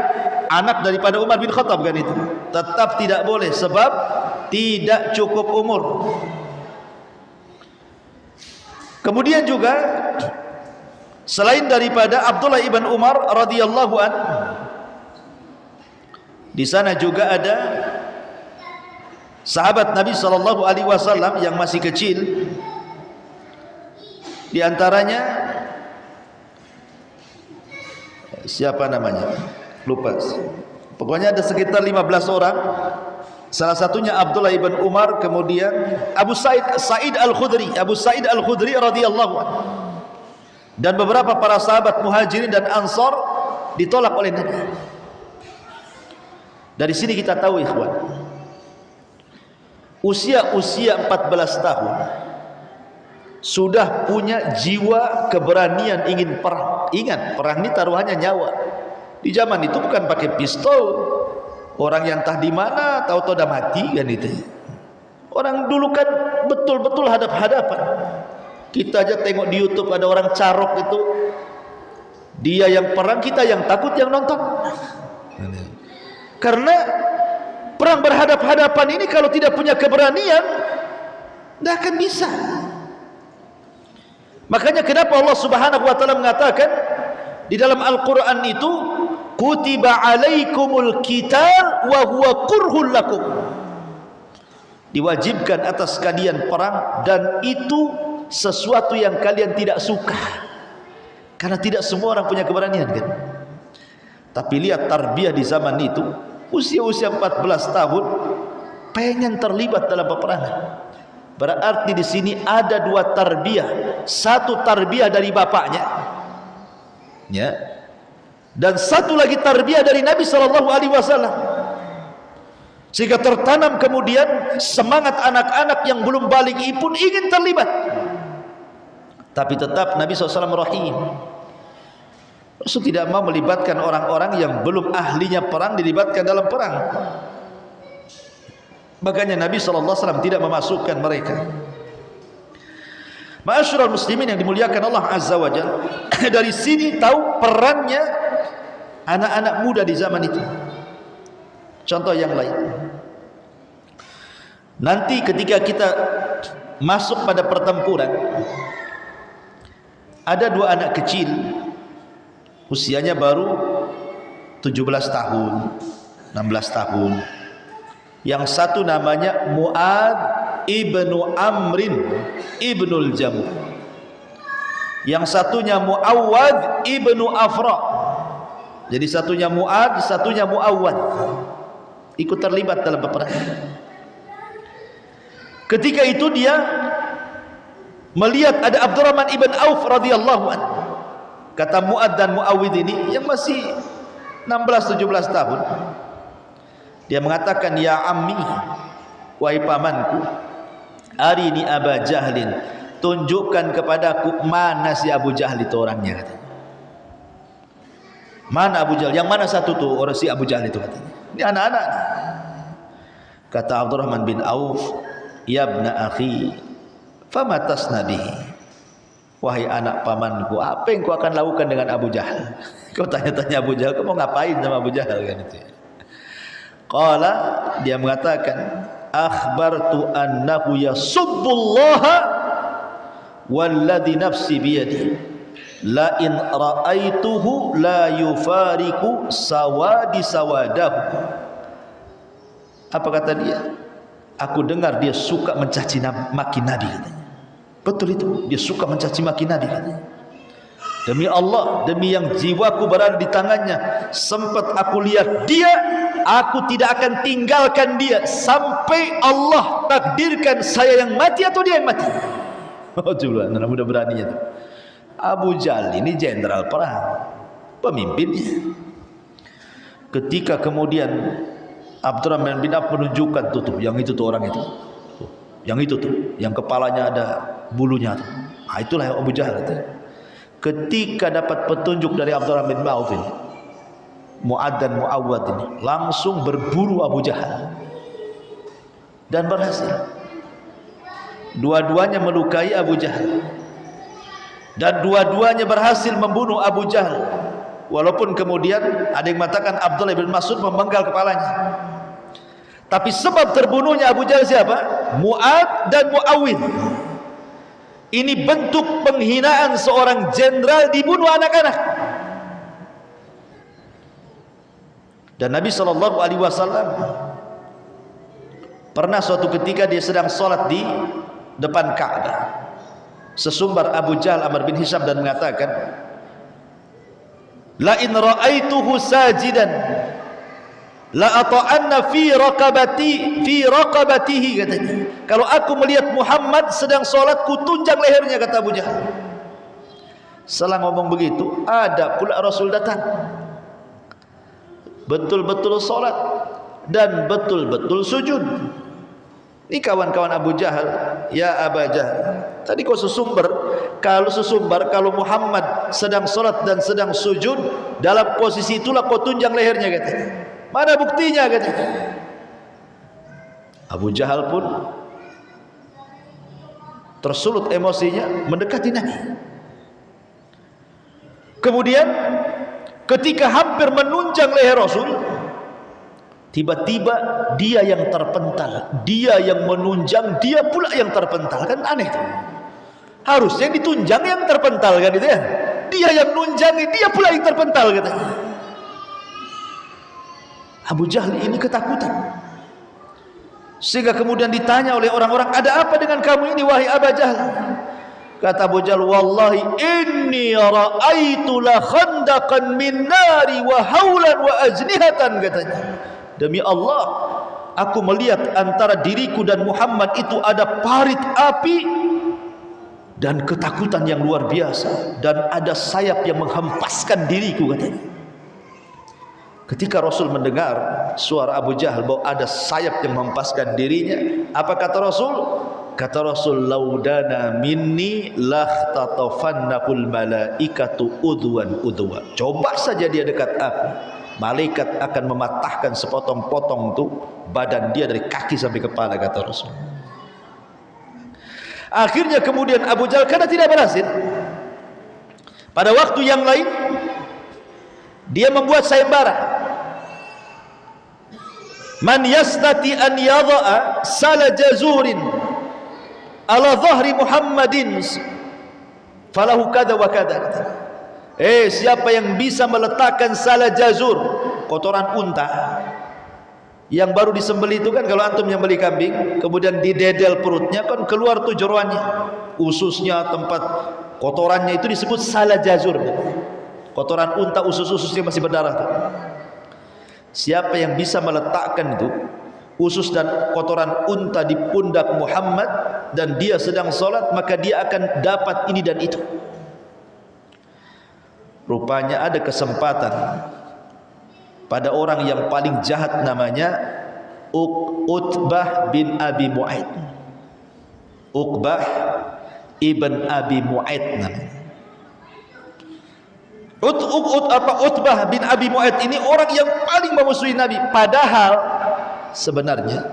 anak daripada Umar bin Khattab kan itu, tetap tidak boleh sebab tidak cukup umur. Kemudian juga selain daripada Abdullah ibn Umar radhiyallahu an, di sana juga ada sahabat Nabi SAW yang masih kecil. Di antaranya siapa namanya? Lupa. Pokoknya ada sekitar 15 orang. Salah satunya Abdullah ibn Umar, kemudian Abu Sa'id Al-Khudri, Abu Sa'id Al-Khudri radhiyallahu anhu, dan beberapa para sahabat Muhajirin dan Ansar ditolak oleh Nabi. Dari sini kita tahu ikhwan, usia 14 tahun sudah punya jiwa keberanian ingin perang. Ingat, perang ini taruhannya nyawa. Di zaman itu bukan pakai pistol, orang yang entah di mana tahu-tahu dah mati kan itu. Orang dulu kan betul-betul hadap-hadapan. Kita aja tengok di YouTube ada orang carok itu, dia yang perang, kita yang takut yang nonton. Karena perang berhadap-hadapan ini kalau tidak punya keberanian tidak akan bisa. Makanya kenapa Allah Subhanahu wa taala mengatakan di dalam Al-Qur'an itu, kutiba alaikumul qital wa huwa kurhul lakum. Diwajibkan atas kalian perang dan itu sesuatu yang kalian tidak suka. Karena tidak semua orang punya keberanian kan. Tapi lihat tarbiyah di zaman itu, usia-usia 14 tahun pengen terlibat dalam peperangan. Berarti di sini ada dua tarbiyah. Satu tarbiyah dari bapaknya, ya, dan satu lagi tarbiyah dari Nabi SAW. Sehingga tertanam kemudian semangat anak-anak yang belum balik pun ingin terlibat. Tapi tetap Nabi SAW rahim. Rasul tidak mau melibatkan orang-orang yang belum ahlinya perang dilibatkan dalam perang. Makanya Nabi SAW tidak memasukkan mereka. Ma'asyiral muslimin yang dimuliakan Allah Azza wa Jalla, dari sini tahu perannya anak-anak muda di zaman itu. Contoh yang lain, nanti ketika kita masuk pada pertempuran, ada dua anak kecil, usianya baru 17 tahun, 16 tahun. Yang satu namanya Mu'ad ibnu Amrin ibnul Jamuh, yang satunya Mu'awwad ibnu Afra. Jadi satunya Mu'ad, satunya Mu'awwad, ikut terlibat dalam peperangan. Ketika itu dia melihat ada Abdurrahman ibn Auf radhiyallahu anhu. Kata Mu'ad dan Mu'awwid ini yang masih 16-17 tahun, dia mengatakan, ya ammi, wahai pamanku, arini Aba Jahlin, tunjukkan kepadaku mana si Abu Jahal itu orangnya, katanya. Mana Abu Jahal? Yang mana satu tuh orang si Abu Jahal itu, katanya. Ini anak-anak. Kata Abdurrahman bin Auf, ya ibna akhi, fama tasna bihi, wahai anak pamanku, apa yang kau akan lakukan dengan Abu Jahal? Kau tanya-tanya Abu Jahal, kau mau ngapain sama Abu Jahal kan itu ya? Qala, dia mengatakan, akhbartu annahu yasubbullaha walladhi nafsi biyadi, la in ra'aituhu la yufariku sawadi sawadahu. Apa kata dia? Aku dengar dia suka mencaci maki Nabi, katanya. Betul itu, dia suka mencaci maki Nabi, katanya. Demi Allah, demi yang jiwaku berada di tangannya, sempat aku lihat dia, aku tidak akan tinggalkan dia sampai Allah takdirkan saya yang mati atau dia yang mati. Oh coba, anak muda beraninya tuh. Abu Jahal ini jenderal perang, pemimpinnya. Ketika kemudian Abdurrahman bin Auf menunjukkan tuh, yang itu tuh orang itu, yang itu tuh, yang kepalanya ada bulunya tuh. Nah, itulah Abu Jahal itu. Ketika dapat petunjuk dari Abdurrahman bin Auf ini, Mu'ad dan Mu'awwad ini langsung berburu Abu Jahal dan berhasil. Dua-duanya melukai Abu Jahal dan dua-duanya berhasil membunuh Abu Jahal. Walaupun kemudian ada yang mengatakan Abdullah bin Mas'ud memenggal kepalanya. Tapi sebab terbunuhnya Abu Jahal siapa? Mu'ad dan Mu'awwid. Ini bentuk penghinaan seorang jenderal dibunuh anak-anak. Dan Nabi SAW pernah suatu ketika dia sedang sholat di depan Ka'bah, sesumbar Abu Jahal Amr bin Hisham dan mengatakan, la in ra'aituhu sajidan la ata'anna fi raqabatihi, katanya. Kalau aku melihat Muhammad sedang sholat, ku tunjang lehernya, kata Abu Jahal. Setelah ngomong begitu, ada pula Rasul datang, betul-betul sholat dan betul-betul sujud. Ini kawan-kawan Abu Jahal, ya Aba Jahal, tadi kau sesumbar, kalau Muhammad sedang sholat dan sedang sujud, dalam posisi itulah kau tunjang lehernya, katanya. Mana buktinya, katanya. Abu Jahal pun tersulut emosinya, mendekati Nabi. Kemudian ketika hampir menunjang leher Rasul, tiba-tiba dia yang terpental, dia yang menunjang, dia pula yang terpental. Kan aneh itu. Harusnya yang ditunjang yang terpental, kan itu ya. Dia yang nunjangi, dia pula yang terpental, katanya. Abu Jahal ini ketakutan, sehingga kemudian ditanya oleh orang-orang, ada apa dengan kamu ini wahai Abu Jahal? Kata Abu Jahal, wallahi inni ra'aitu la khandaqan min nari wa haulan wa ajnihatan, katanya, demi Allah aku melihat antara diriku dan Muhammad itu ada parit api dan ketakutan yang luar biasa, dan ada sayap yang menghempaskan diriku, katanya. Ketika Rasul mendengar suara Abu Jahal bahwa ada sayap yang menghempaskan dirinya, apa kata Rasul? Kata Rasul, laudana minni lakhtatafannakul malaikatu udwan udwa. Coba saja dia dekat aku, malaikat akan mematahkan sepotong-potong tuh badan dia dari kaki sampai kepala, kata Rasul. Akhirnya kemudian Abu Jahal karena tidak berhasil, pada waktu yang lain dia membuat sayembara, man yastati an yadha'a sala jazurin ala dhahri Muhammadin falahu kada wa kada. Siapa yang bisa meletakkan sala jazur, kotoran unta yang baru disembelih itu kan, kalau antum yang beli kambing kemudian didedel perutnya kan keluar tuh jeroannya, ususnya, tempat kotorannya, itu disebut sala jazur. Kotoran unta, usus-ususnya masih berdarah tuh. Siapa yang bisa meletakkan itu usus dan kotoran unta di pundak Muhammad dan dia sedang sholat, maka dia akan dapat ini dan itu. Rupanya ada kesempatan pada orang yang paling jahat, namanya Uqbah bin Abi Mu'aid. Uqbah ibn Abi Mu'aid namanya. Utbah bin Abi Mu'aid ini orang yang paling memusuhi Nabi. Padahal sebenarnya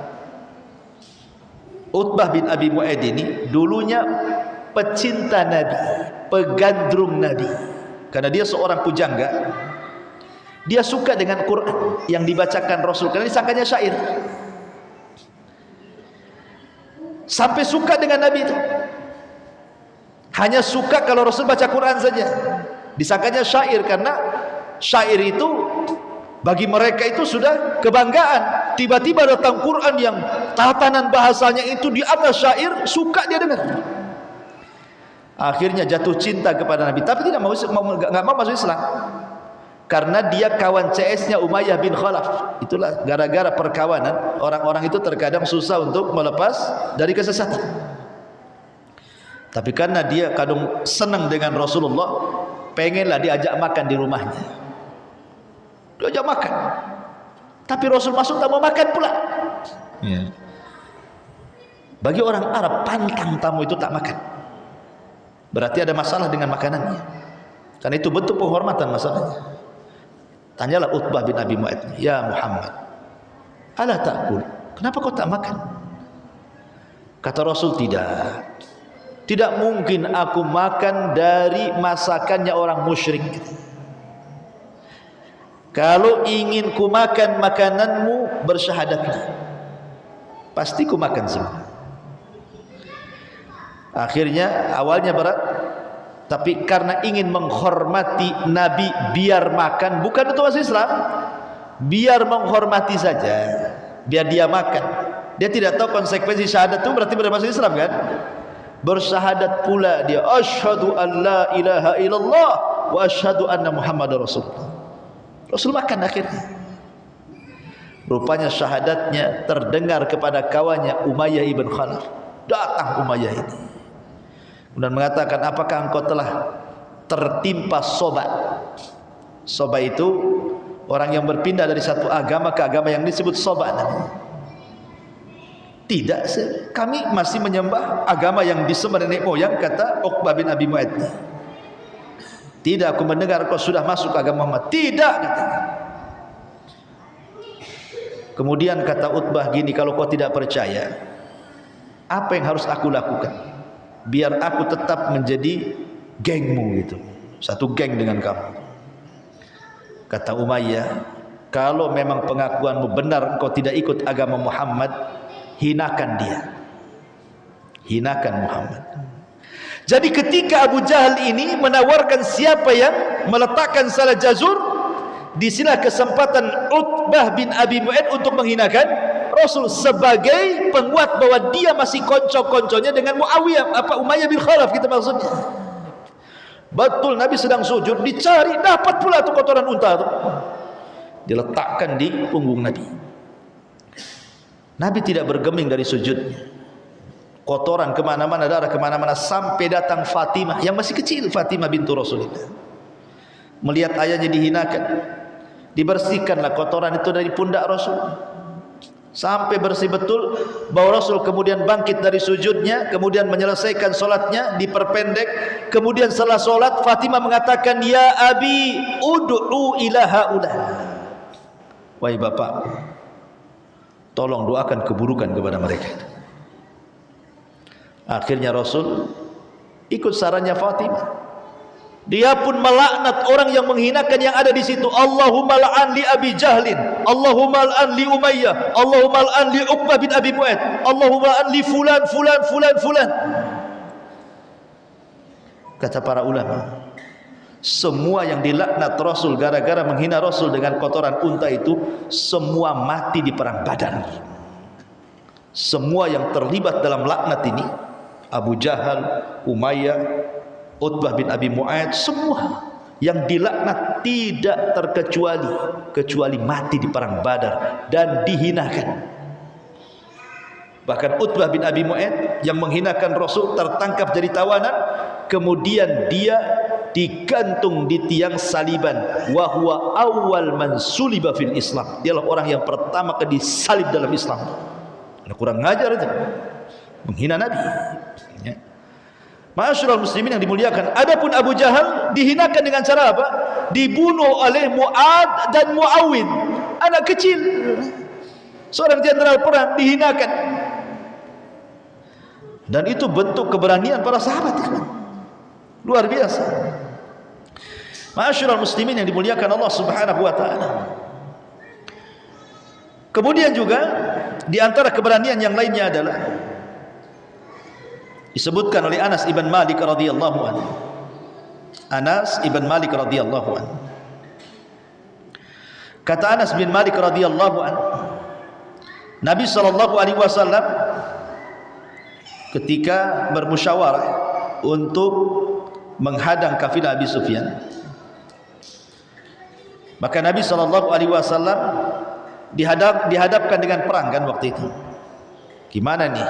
Utbah bin Abi Mu'aid ini dulunya pecinta Nabi, pegandrung Nabi, karena dia seorang pujangga. Dia suka dengan Quran yang dibacakan Rasul, karena disangkanya syair. Sampai suka dengan Nabi itu, hanya suka kalau Rasul baca Quran saja, disangkanya syair, karena syair itu bagi mereka itu sudah kebanggaan. Tiba-tiba datang Quran yang tatanan bahasanya itu di atas syair, suka dia dengar. Akhirnya jatuh cinta kepada Nabi, tapi tidak mau masuk Islam, karena dia kawan CS-nya Umayyah bin Khalaf. Itulah gara-gara perkawanan orang-orang itu terkadang susah untuk melepas dari kesesatan. Tapi karena dia kadang senang dengan Rasulullah, pengenlah diajak makan di rumahnya. Diajak makan, tapi Rasul masuk tak mau makan pula. Bagi orang Arab, pantang tamu itu tak makan, berarti ada masalah dengan makanannya, karena itu bentuk penghormatan masalahnya. Tanyalah Utbah bin Abi Mu'aid, ya Muhammad, ala ta'kul, kenapa kau tak makan? Kata Rasul, tidak mungkin aku makan dari masakannya orang musyrik. Kalau ingin ku makan makananmu, bersyahadatlah, pasti ku makan semua. Akhirnya awalnya berat, tapi karena ingin menghormati Nabi, biar makan, bukan untuk masuk Islam, biar menghormati saja, biar dia makan. Dia tidak tahu konsekuensi syahadat itu berarti benar masuk Islam kan? Bersyahadat pula dia, asyhadu an la ilaha illallah wa asyhadu anna Muhammadar Rasulullah. Rasul makan akhirnya. Rupanya syahadatnya terdengar kepada kawannya Umayyah ibn Khalaf. Datang Umayyah ini dan mengatakan, apakah engkau telah tertimpa soba? Soba itu orang yang berpindah dari satu agama ke agama yang disebut soba namanya. Tidak, kami masih menyembah agama yang disembah nenek moyang, kata Uqbah bin Abi Mu'aid. Tidak, aku mendengar kau sudah masuk agama Muhammad. Tidak, katanya. Kemudian kata Utbah gini, kalau kau tidak percaya, apa yang harus aku lakukan biar aku tetap menjadi gengmu gitu, satu geng dengan kamu? Kata Umayyah, kalau memang pengakuanmu benar, engkau tidak ikut agama Muhammad, hinakan dia, hinakan Muhammad. Jadi ketika Abu Jahal ini menawarkan siapa yang meletakkan salah jazur, Disinilah kesempatan Utbah bin Abi Mu'aid untuk menghinakan Rasul sebagai penguat bahwa dia masih konco-konconya dengan Umayyah bin Khalaf, kita maksudnya. Betul, Nabi sedang sujud, dicari, dapat pula tu kotoran unta tu, diletakkan di punggung Nabi. Nabi tidak bergeming dari sujudnya. Kotoran kemana-mana, darah kemana-mana, sampai datang Fatimah yang masih kecil, Fatimah bintu Rasulullah. Melihat ayahnya dihinakan, dibersihkanlah kotoran itu dari pundak Rasul sampai bersih betul, bahwa Rasul kemudian bangkit dari sujudnya, kemudian menyelesaikan solatnya, diperpendek. Kemudian setelah solat, Fatimah mengatakan, ya abi ud'u ila haula, wahai bapak, tolong doakan keburukan kepada mereka. Akhirnya Rasul ikut sarannya Fatimah. Dia pun melaknat orang yang menghinakan yang ada di situ. Allahumma la'an li Abi Jahlin, Allahumma la'an li Umayyah, Allahumma la'an li Uqbah bin Abi Mu'aid, Allahumma la'an li fulan fulan fulan fulan. Kata para ulama, semua yang dilaknat Rasul gara-gara menghina Rasul dengan kotoran unta itu, semua mati di perang Badar. Semua yang terlibat dalam laknat ini, Abu Jahal, Umayyah, Utbah bin Abi Mu'aid, semua yang dilaknat tidak kecuali mati di perang Badar dan dihinakan. Bahkan Utbah bin Abi Mu'aid yang menghinakan Rasul tertangkap jadi tawanan, kemudian dia digantung di tiang saliban. Wa huwa awwal man suliba fil Islam. Dialah orang yang pertama kali disalib dalam Islam. Ada kurang ngajar itu, menghina Nabi, ya. Ma'asyiral muslimin yang dimuliakan, adapun Abu Jahal dihinakan dengan cara apa? Dibunuh oleh Mu'ad dan Mu'awid, anak kecil, seorang jenderal perang, dihinakan. Dan itu bentuk keberanian para sahabat, luar biasa. Ma'asyiral muslimin yang dimuliakan Allah Subhanahu wa taala. Kemudian juga di antara keberanian yang lainnya adalah disebutkan oleh Anas ibn Malik radhiyallahu anhu. Anas ibn Malik radhiyallahu anhu, kata Anas bin Malik radhiyallahu anhu, Nabi sallallahu alaihi wasallam ketika bermusyawarah untuk menghadang kafilah Abi Sufyan, maka Nabi sallallahu alaihi wasallam dihadapkan dengan perang kan waktu itu. Gimana nih?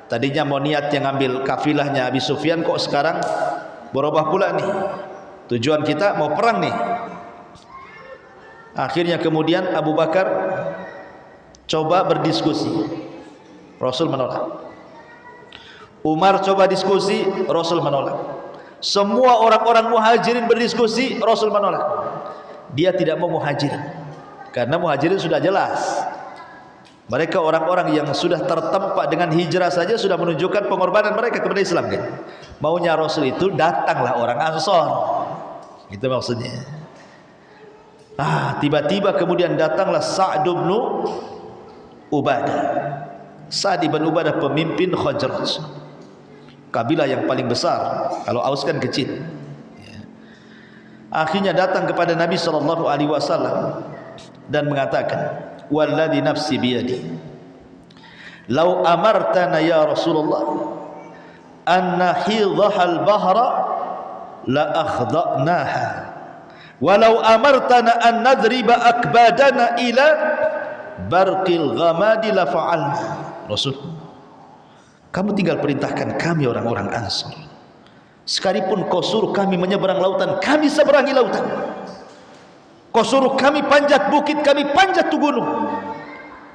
Tadinya mau niat yang ngambil kafilahnya Abi Sufyan, kok sekarang berubah pula nih, tujuan kita mau perang nih. Akhirnya kemudian Abu Bakar coba berdiskusi, Rasul menolak. Umar coba diskusi, Rasul menolak. Semua orang-orang muhajirin berdiskusi, Rasul menolak. Dia tidak mau muhajirin, karena muhajirin sudah jelas, mereka orang-orang yang sudah tertempa dengan hijrah saja sudah menunjukkan pengorbanan mereka kepada Islam kan. Maunya Rasul itu datanglah orang Ansor, itu maksudnya. Tiba-tiba kemudian datanglah Sa'd bin Ubadah. Sa'd bin Ubadah pemimpin Khazraj, kabilah yang paling besar, kalau Aus kan kecil. Akhirnya datang kepada Nabi SAW dan mengatakan, walladhi nafsi biyadi, lau amartana ya Rasulullah an nahidhahal bahra la akhda'naha, walau amartana an nadriba akbadana ila barqil ghamadi la fa'alna. Rasul, kamu tinggal perintahkan kami orang-orang Ansar, sekalipun kau suruh kami menyeberang lautan, kami seberangi lautan. Kau suruh kami panjat bukit, kami panjat tu gunung.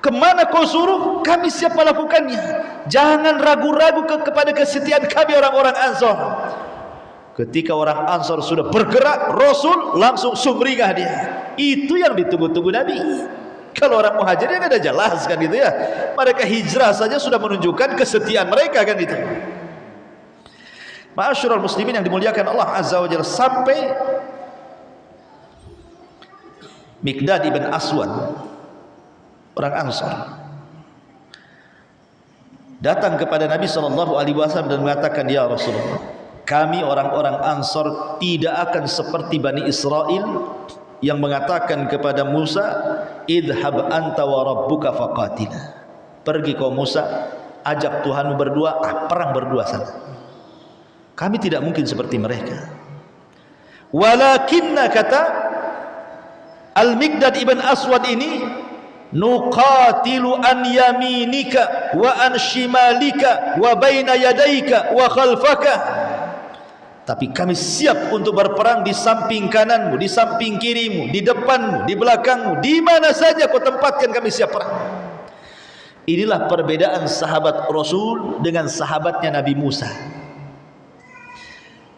Kemana kau suruh, kami siap melakukannya. Jangan ragu-ragu kepada kesetiaan kami orang-orang Ansar. Ketika orang Ansar sudah bergerak, Rasul langsung sumringah dia. Itu yang ditunggu-tunggu Nabi. Kalau orang Muhajirin ada jelas kan gitu ya. Mereka hijrah saja sudah menunjukkan kesetiaan mereka kan itu. Ma'asyiral muslimin yang dimuliakan Allah Azza wa Jalla, sampai Miqdad ibn Aswad, orang Ansar, datang kepada Nabi SAW dan mengatakan, ya Rasulullah, kami orang-orang Ansar tidak akan seperti Bani Israel yang mengatakan kepada Musa, idhab anta wa rabbuka faqatila, pergi kau Musa, ajak Tuhanmu berdua, perang berdua sana. Kami tidak mungkin seperti mereka. Walakinna, kata Al-Miqdad ibn Aswad ini, nuqatilu an yaminika wa an shimalika wa baina yadayka wa khalfaka, tapi kami siap untuk berperang di samping kananmu, di samping kirimu, di depanmu, di belakangmu, di mana saja kau tempatkan kami siap perang. Inilah perbedaan sahabat Rasul dengan sahabatnya Nabi Musa.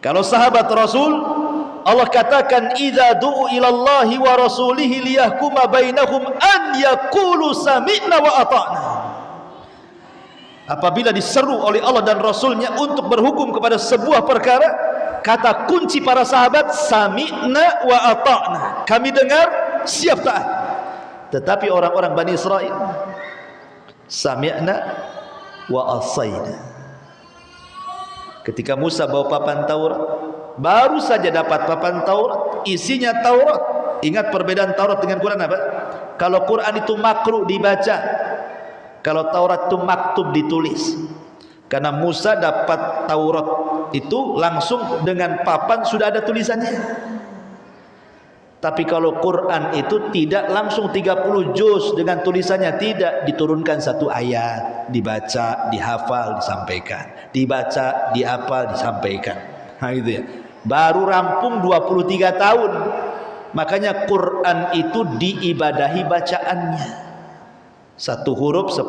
Kalau sahabat Rasul, Allah katakan, idza du'u ila Allahi wa rasulihi liyahkuma bainahum an yaqulu sami'na wa ata'na. Apabila diseru oleh Allah dan Rasulnya untuk berhukum kepada sebuah perkara, kata kunci para sahabat, sami'na wa ata'na, kami dengar, siap taat. Tetapi orang-orang Bani Israel, sami'na wa asayna. Ketika Musa bawa papan Taurat, baru saja dapat papan Taurat, isinya Taurat. Ingat perbedaan Taurat dengan Quran apa? Kalau Quran itu makruh dibaca, kalau Taurat itu maktub ditulis. Karena Musa dapat Taurat itu langsung dengan papan sudah ada tulisannya. Tapi kalau Quran itu tidak langsung 30 juz dengan tulisannya, tidak, diturunkan satu ayat, dibaca, dihafal, disampaikan, dibaca, dihafal, disampaikan. Nah itu ya. Baru rampung 23 tahun. Makanya Quran itu diibadahi bacaannya. Satu huruf 10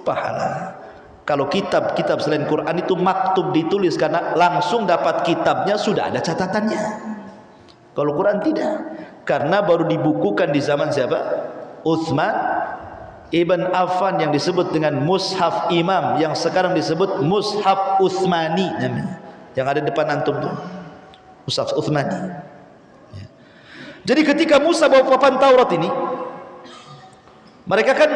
pahala. Kalau kitab-kitab selain Quran itu maktub ditulis, karena langsung dapat kitabnya sudah ada catatannya. Kalau Quran tidak, karena baru dibukukan di zaman siapa? Utsman ibn Affan, yang disebut dengan Mushaf Imam, yang sekarang disebut Mushaf Utsmani namanya, yang ada depan antum tuh, Mushaf Utsmani. Ya. Jadi ketika Musa bawa papan Taurat ini, mereka kan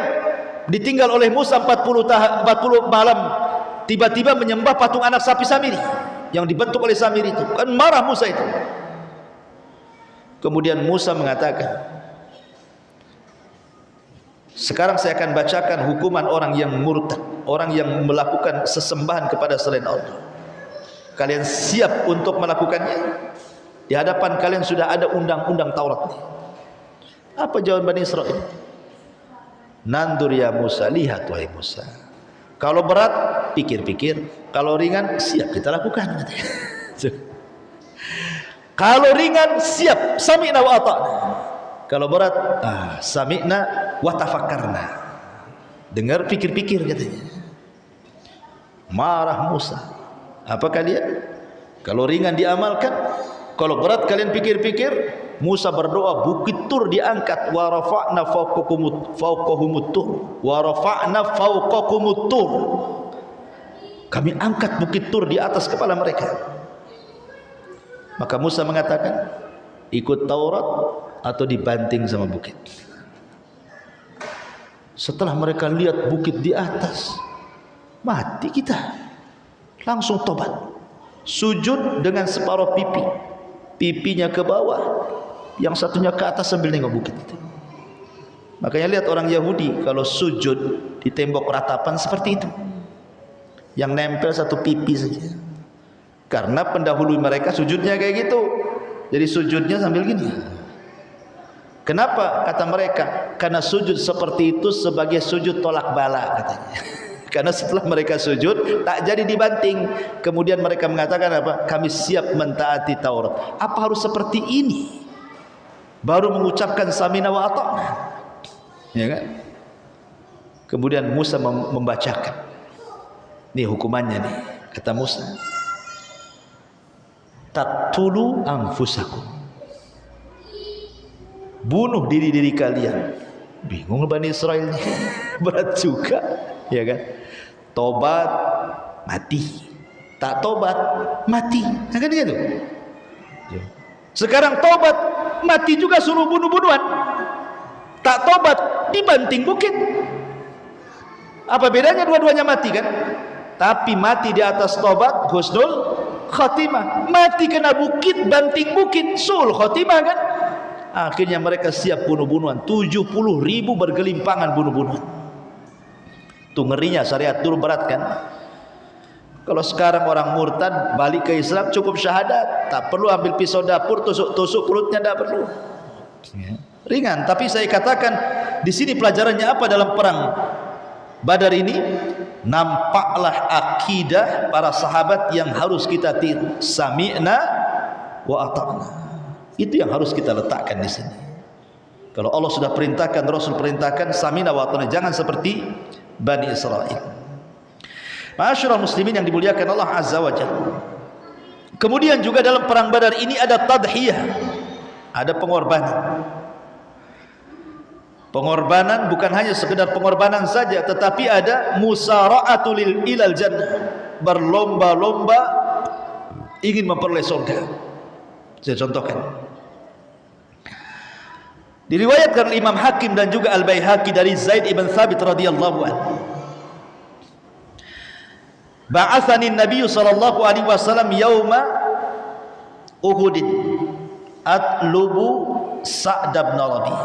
ditinggal oleh Musa 40 malam, tiba-tiba menyembah patung anak sapi Samiri yang dibentuk oleh Samiri itu. Kan marah Musa itu. Kemudian Musa mengatakan, sekarang saya akan bacakan hukuman orang yang murtad, orang yang melakukan sesembahan kepada selain Allah. Kalian siap untuk melakukannya? Di hadapan kalian sudah ada undang-undang Taurat. Apa jawaban Bani Israil? Nandur ya Musa, lihat wahai Musa. Kalau berat, pikir-pikir. Kalau ringan, siap kita lakukan. Kalau ringan, siap, sami'na wa ata'na. Kalau berat, sami'na wa tafakkarna. Dengar, pikir-pikir katanya. Marah Musa. Apa kalian? Kalau ringan diamalkan, kalau berat kalian pikir-pikir. Musa berdoa, bukit Tur diangkat, wa rafa'na fawqahumut tur, wa rafa'na fawqahumut tur. Kami angkat bukit Tur di atas kepala mereka. Maka Musa mengatakan, ikut Taurat atau dibanting sama bukit. Setelah mereka lihat bukit di atas, mati kita. Langsung tobat, sujud dengan separuh pipi, pipinya ke bawah, yang satunya ke atas sambil nengok bukit itu. Makanya lihat orang Yahudi kalau sujud di tembok ratapan seperti itu, yang nempel satu pipi saja. Karena pendahulu mereka sujudnya kayak gitu, jadi sujudnya sambil gini. Kenapa? Kata mereka, karena sujud seperti itu sebagai sujud tolak bala katanya. Karena setelah mereka sujud tak jadi dibanting. Kemudian mereka mengatakan apa? Kami siap mentaati Taurat. Apa harus seperti ini baru mengucapkan samina wa ata'na? Ya kan? Kemudian Musa membacakan, ini hukumannya nih, kata Musa, taqtulu anfusakum, bunuh diri-diri kalian. Bingung Bani Israel nih. Berat juga, ya kan? Tobat mati, tak tobat mati, ya kan gitu. Sekarang tobat mati juga suruh bunuh-bunuhan, tak tobat dibanting bukit. Apa bedanya? Dua-duanya mati kan? Tapi mati di atas tobat husnul khatimah, mati kena bukit, banting bukit, sul khatimah kan? Akhirnya mereka siap bunuh-bunuhan. 70.000 bergelimpangan bunuh-bunuhan. Itu ngerinya syariat dulu berat kan. Kalau sekarang orang murtad balik ke Islam cukup syahadat, tak perlu ambil pisau dapur tusuk-tusuk perutnya, tak perlu. Ringan. Tapi saya katakan di sini pelajarannya apa dalam perang Badar ini? Nampaklah akidah para sahabat yang harus kita tiru. Sami'na wa ata'na. Itu yang harus kita letakkan di sini. Kalau Allah sudah perintahkan, Rasul perintahkan, sami'na wa ata'na. Jangan seperti Bani Israel. Ma'asyiral muslimin yang dimuliakan Allah Azza wa Jalla. Kemudian juga dalam perang Badar ini ada tadhiyah, ada pengorbanan. Pengorbanan bukan hanya sekedar pengorbanan saja, tetapi ada musara'atul ilal jannah, berlomba-lomba ingin memperoleh surga. Saya contohkan. Diriwayatkan Imam Hakim dan juga Al-Baihaqi dari Zaid ibn Thabit radhiyallahu anhu. Ba'athani Nabi sallallahu alaihi wasallam yauma Uhud atlubu Sa'd bin Rabi'.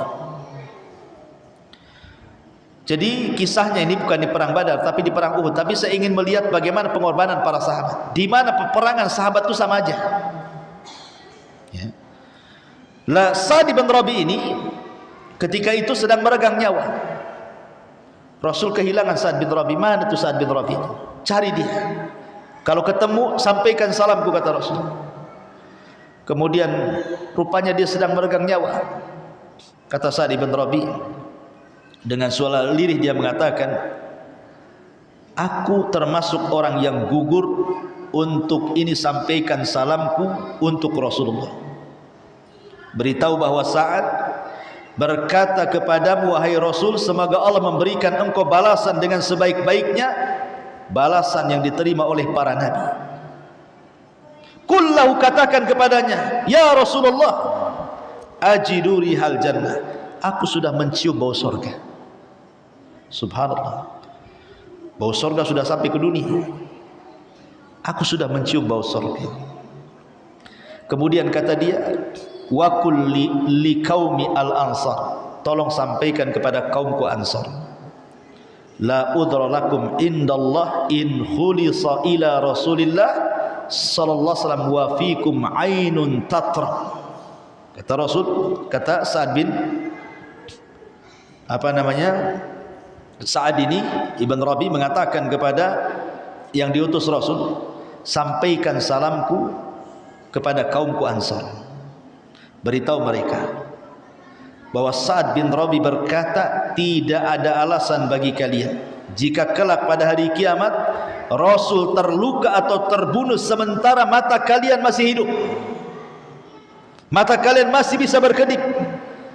Jadi kisahnya ini bukan di perang Badar tapi di perang Uhud, tapi saya ingin melihat bagaimana pengorbanan para sahabat. Di mana peperangan sahabat itu sama aja. Ya. Lah Sa'd bin Rabi' ini ketika itu sedang meregang nyawa. Rasul kehilangan Sa'd bin Rabi'. Mana itu Sa'd bin Rabi' itu? Cari dia. Kalau ketemu sampaikan salamku, kata Rasul. Kemudian rupanya dia sedang meregang nyawa. Kata Sa'd bin Rabi' dengan suara lirih dia mengatakan, aku termasuk orang yang gugur untuk ini, sampaikan salamku untuk Rasulullah. Beritahu bahwa Sa'ad berkata kepadamu, wahai Rasul, semoga Allah memberikan engkau balasan dengan sebaik-baiknya balasan yang diterima oleh para nabi. Kullahu, katakan kepadanya, ya Rasulullah, ajidu rihal jannah, aku sudah mencium bau surga. Subhanallah, bau surga sudah sampai ke dunia. Aku sudah mencium bau surga. Kemudian kata dia, wa kulli li qaumi al-ansar, tolong sampaikan kepada kaumku Ansar, la udra lakum indallah in khulisa ila Rasulillah sallallahu alaihi wasallam wa fikum ainun tatra. Kata Rasul, kata Sa'ad bin Sa'ad ini Ibn Rabi mengatakan kepada yang diutus Rasul, sampaikan salamku kepada kaumku Ansar, beritahu mereka bahwa Sa'ad bin Rabi berkata, tidak ada alasan bagi kalian jika kelak pada hari kiamat Rasul terluka atau terbunuh sementara mata kalian masih hidup, mata kalian masih bisa berkedip,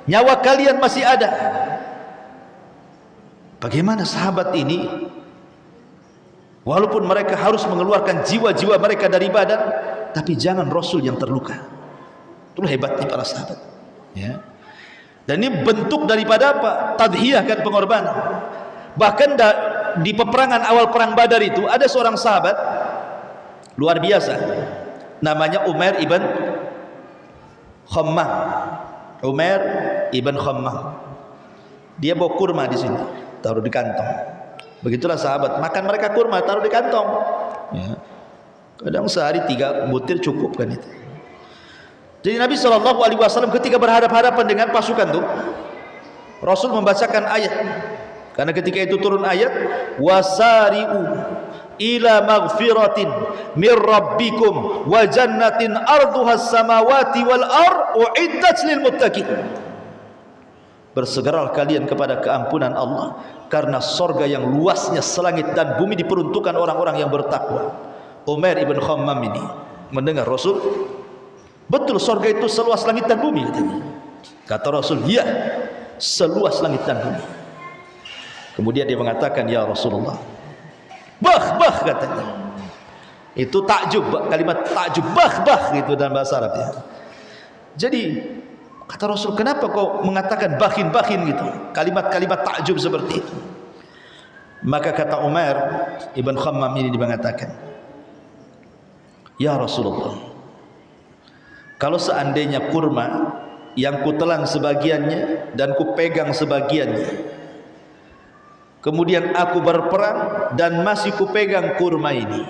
nyawa kalian masih ada. Bagaimana sahabat ini walaupun mereka harus mengeluarkan jiwa-jiwa mereka dari badan, tapi jangan Rasul yang terluka. Itu hebatnya para sahabat, ya. Dan ini bentuk daripada apa? Tadhiyah, kan, pengorbanan. Bahkan di peperangan awal perang Badar itu ada seorang sahabat luar biasa, namanya Umair ibn Khammam. Umair ibn Khammam. Dia bawa kurma di sini, taruh di kantong. Begitulah sahabat, makan mereka kurma taruh di kantong. Ya. Kadang sehari 3 butir cukup, kan itu. Jadi Nabi SAW ketika berhadapan-hadapan dengan pasukan itu, Rasul membacakan ayat. Karena ketika itu turun ayat, wasari'u ila maghfiratin mir rabbikum wa jannatin arduhas samawati wal ar uiddat lil muttaqin. Bersegeralah kalian kepada keampunan Allah, karena sorga yang luasnya selangit dan bumi diperuntukkan orang-orang yang bertakwa. Umair ibn Khammam ini mendengar Rasul, betul sorga itu seluas langit dan bumi, katanya. Kata Rasul, iya, seluas langit dan bumi. Kemudian dia mengatakan, ya Rasulullah, bah katanya. Itu takjub, kalimat takjub, bah gitu dalam bahasa Arab, ya. Jadi kata Rasul, kenapa kau mengatakan bahin gitu, kalimat-kalimat takjub seperti itu? Maka kata Umair ibn Khammam ini mengatakan, ya Rasulullah, kalau seandainya kurma yang kutelan sebagiannya dan kupegang sebagiannya. Kemudian aku berperang dan masih kupegang kurma ini.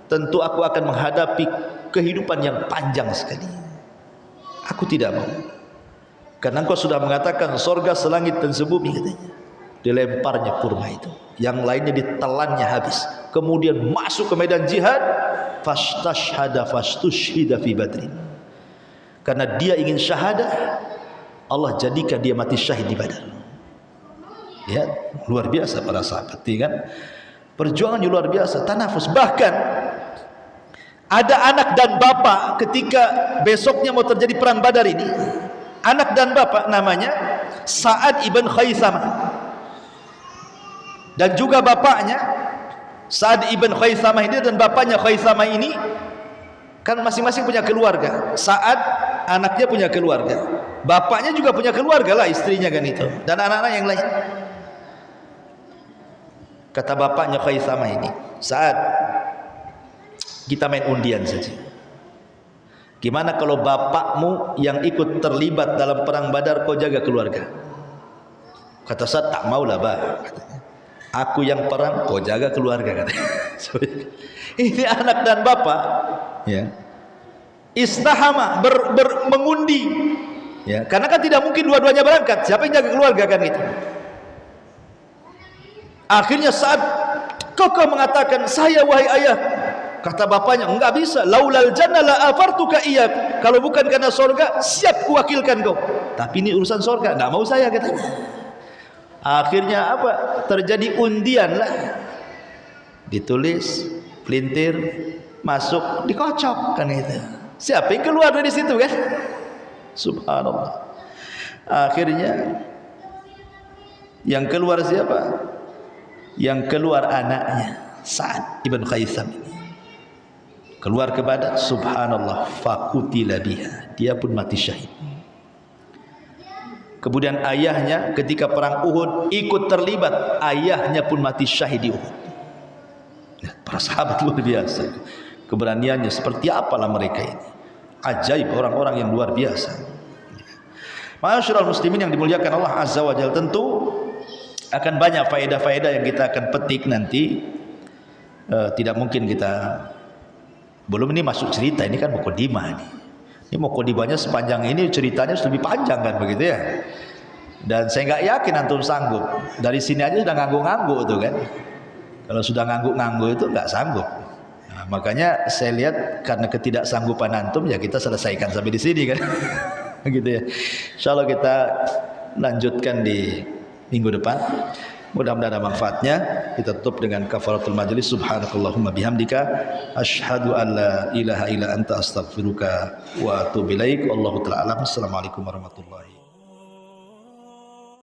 Tentu aku akan menghadapi kehidupan yang panjang sekali. Aku tidak mau. Karena engkau sudah mengatakan sorga selangit dan sebumi katanya. Dilemparnya kurma itu, yang lainnya ditelannya habis. Kemudian masuk ke medan jihad, fastashhada fastushhida fi Badrin. Karena dia ingin syahadah, Allah jadikan dia mati syahid di Badar. Ya, luar biasa para sahabat, ya kan? Perjuangannya luar biasa, tanafus. Bahkan ada anak dan bapak ketika besoknya mau terjadi perang Badar ini. Anak dan bapak namanya Sa'ad ibn Khaisamah. Dan juga bapaknya Sa'ad ibn Khaisamah ini dan bapaknya Khaisamah ini kan masing-masing punya keluarga. Sa'ad anaknya punya keluarga, bapaknya juga punya keluarga lah, istrinya kan itu, dan anak-anak yang lain. Kata bapaknya Khaisamah ini, Sa'ad, kita main undian saja. Gimana kalau bapakmu yang ikut terlibat dalam perang Badar, kau jaga keluarga? Kata Sa'ad, tak maulah bah, katanya. Aku yang perang, kau jaga keluarga, katanya. Ini anak dan bapak, ya, istahama, mengundi, ya, karena kan tidak mungkin dua-duanya berangkat. Siapa yang jaga keluarga kan itu? Akhirnya saat kokoh mengatakan, saya wahai ayah. Kata bapaknya, enggak bisa. Laulal jannah la afartuka iyyak. Kalau bukan karena sorga, siap kuwakilkan kau. Tapi ini urusan sorga, enggak mau saya, katanya. Akhirnya apa? Terjadi undian lah. Ditulis, pelintir, masuk, dikocok kan itu. Siapa yang keluar dari situ kan? Subhanallah. Akhirnya yang keluar siapa? Yang keluar anaknya Sa'ad ibn Khaisam ini. Keluar ke Badar, subhanallah, faqutila biha. Dia pun mati syahid. Kemudian ayahnya ketika perang Uhud ikut terlibat, ayahnya pun mati syahid di Uhud. Para sahabat luar biasa. Keberaniannya seperti apalah mereka ini. Ajaib, orang-orang yang luar biasa. Ma'asyiral muslimin yang dimuliakan Allah Azza wa Jalla, tentu akan banyak faedah-faedah yang kita akan petik nanti. Tidak mungkin kita, belum ini masuk cerita, ini kan muqaddimah nih. Ini muqaddimahnya sepanjang ini, ceritanya lebih panjang kan begitu ya. Dan saya nggak yakin antum sanggup. Dari sini aja sudah ngangguk-ngangguk tuh kan. Kalau sudah ngangguk-ngangguk itu nggak sanggup. Nah, makanya saya lihat karena ketidaksanggupan antum, ya kita selesaikan sampai di sini kan. Gitu ya. Insyaallah kita lanjutkan di minggu depan. Mudah-mudahan ada manfaatnya. Kita tutup dengan kafaratul majlis. Subhanakallahumma bihamdika asyhadu an la ilaha illa anta astaghfiruka wa atubu ilaik. Wallahu ta'ala alam. Assalamualaikum warahmatullahi wabarakatuh.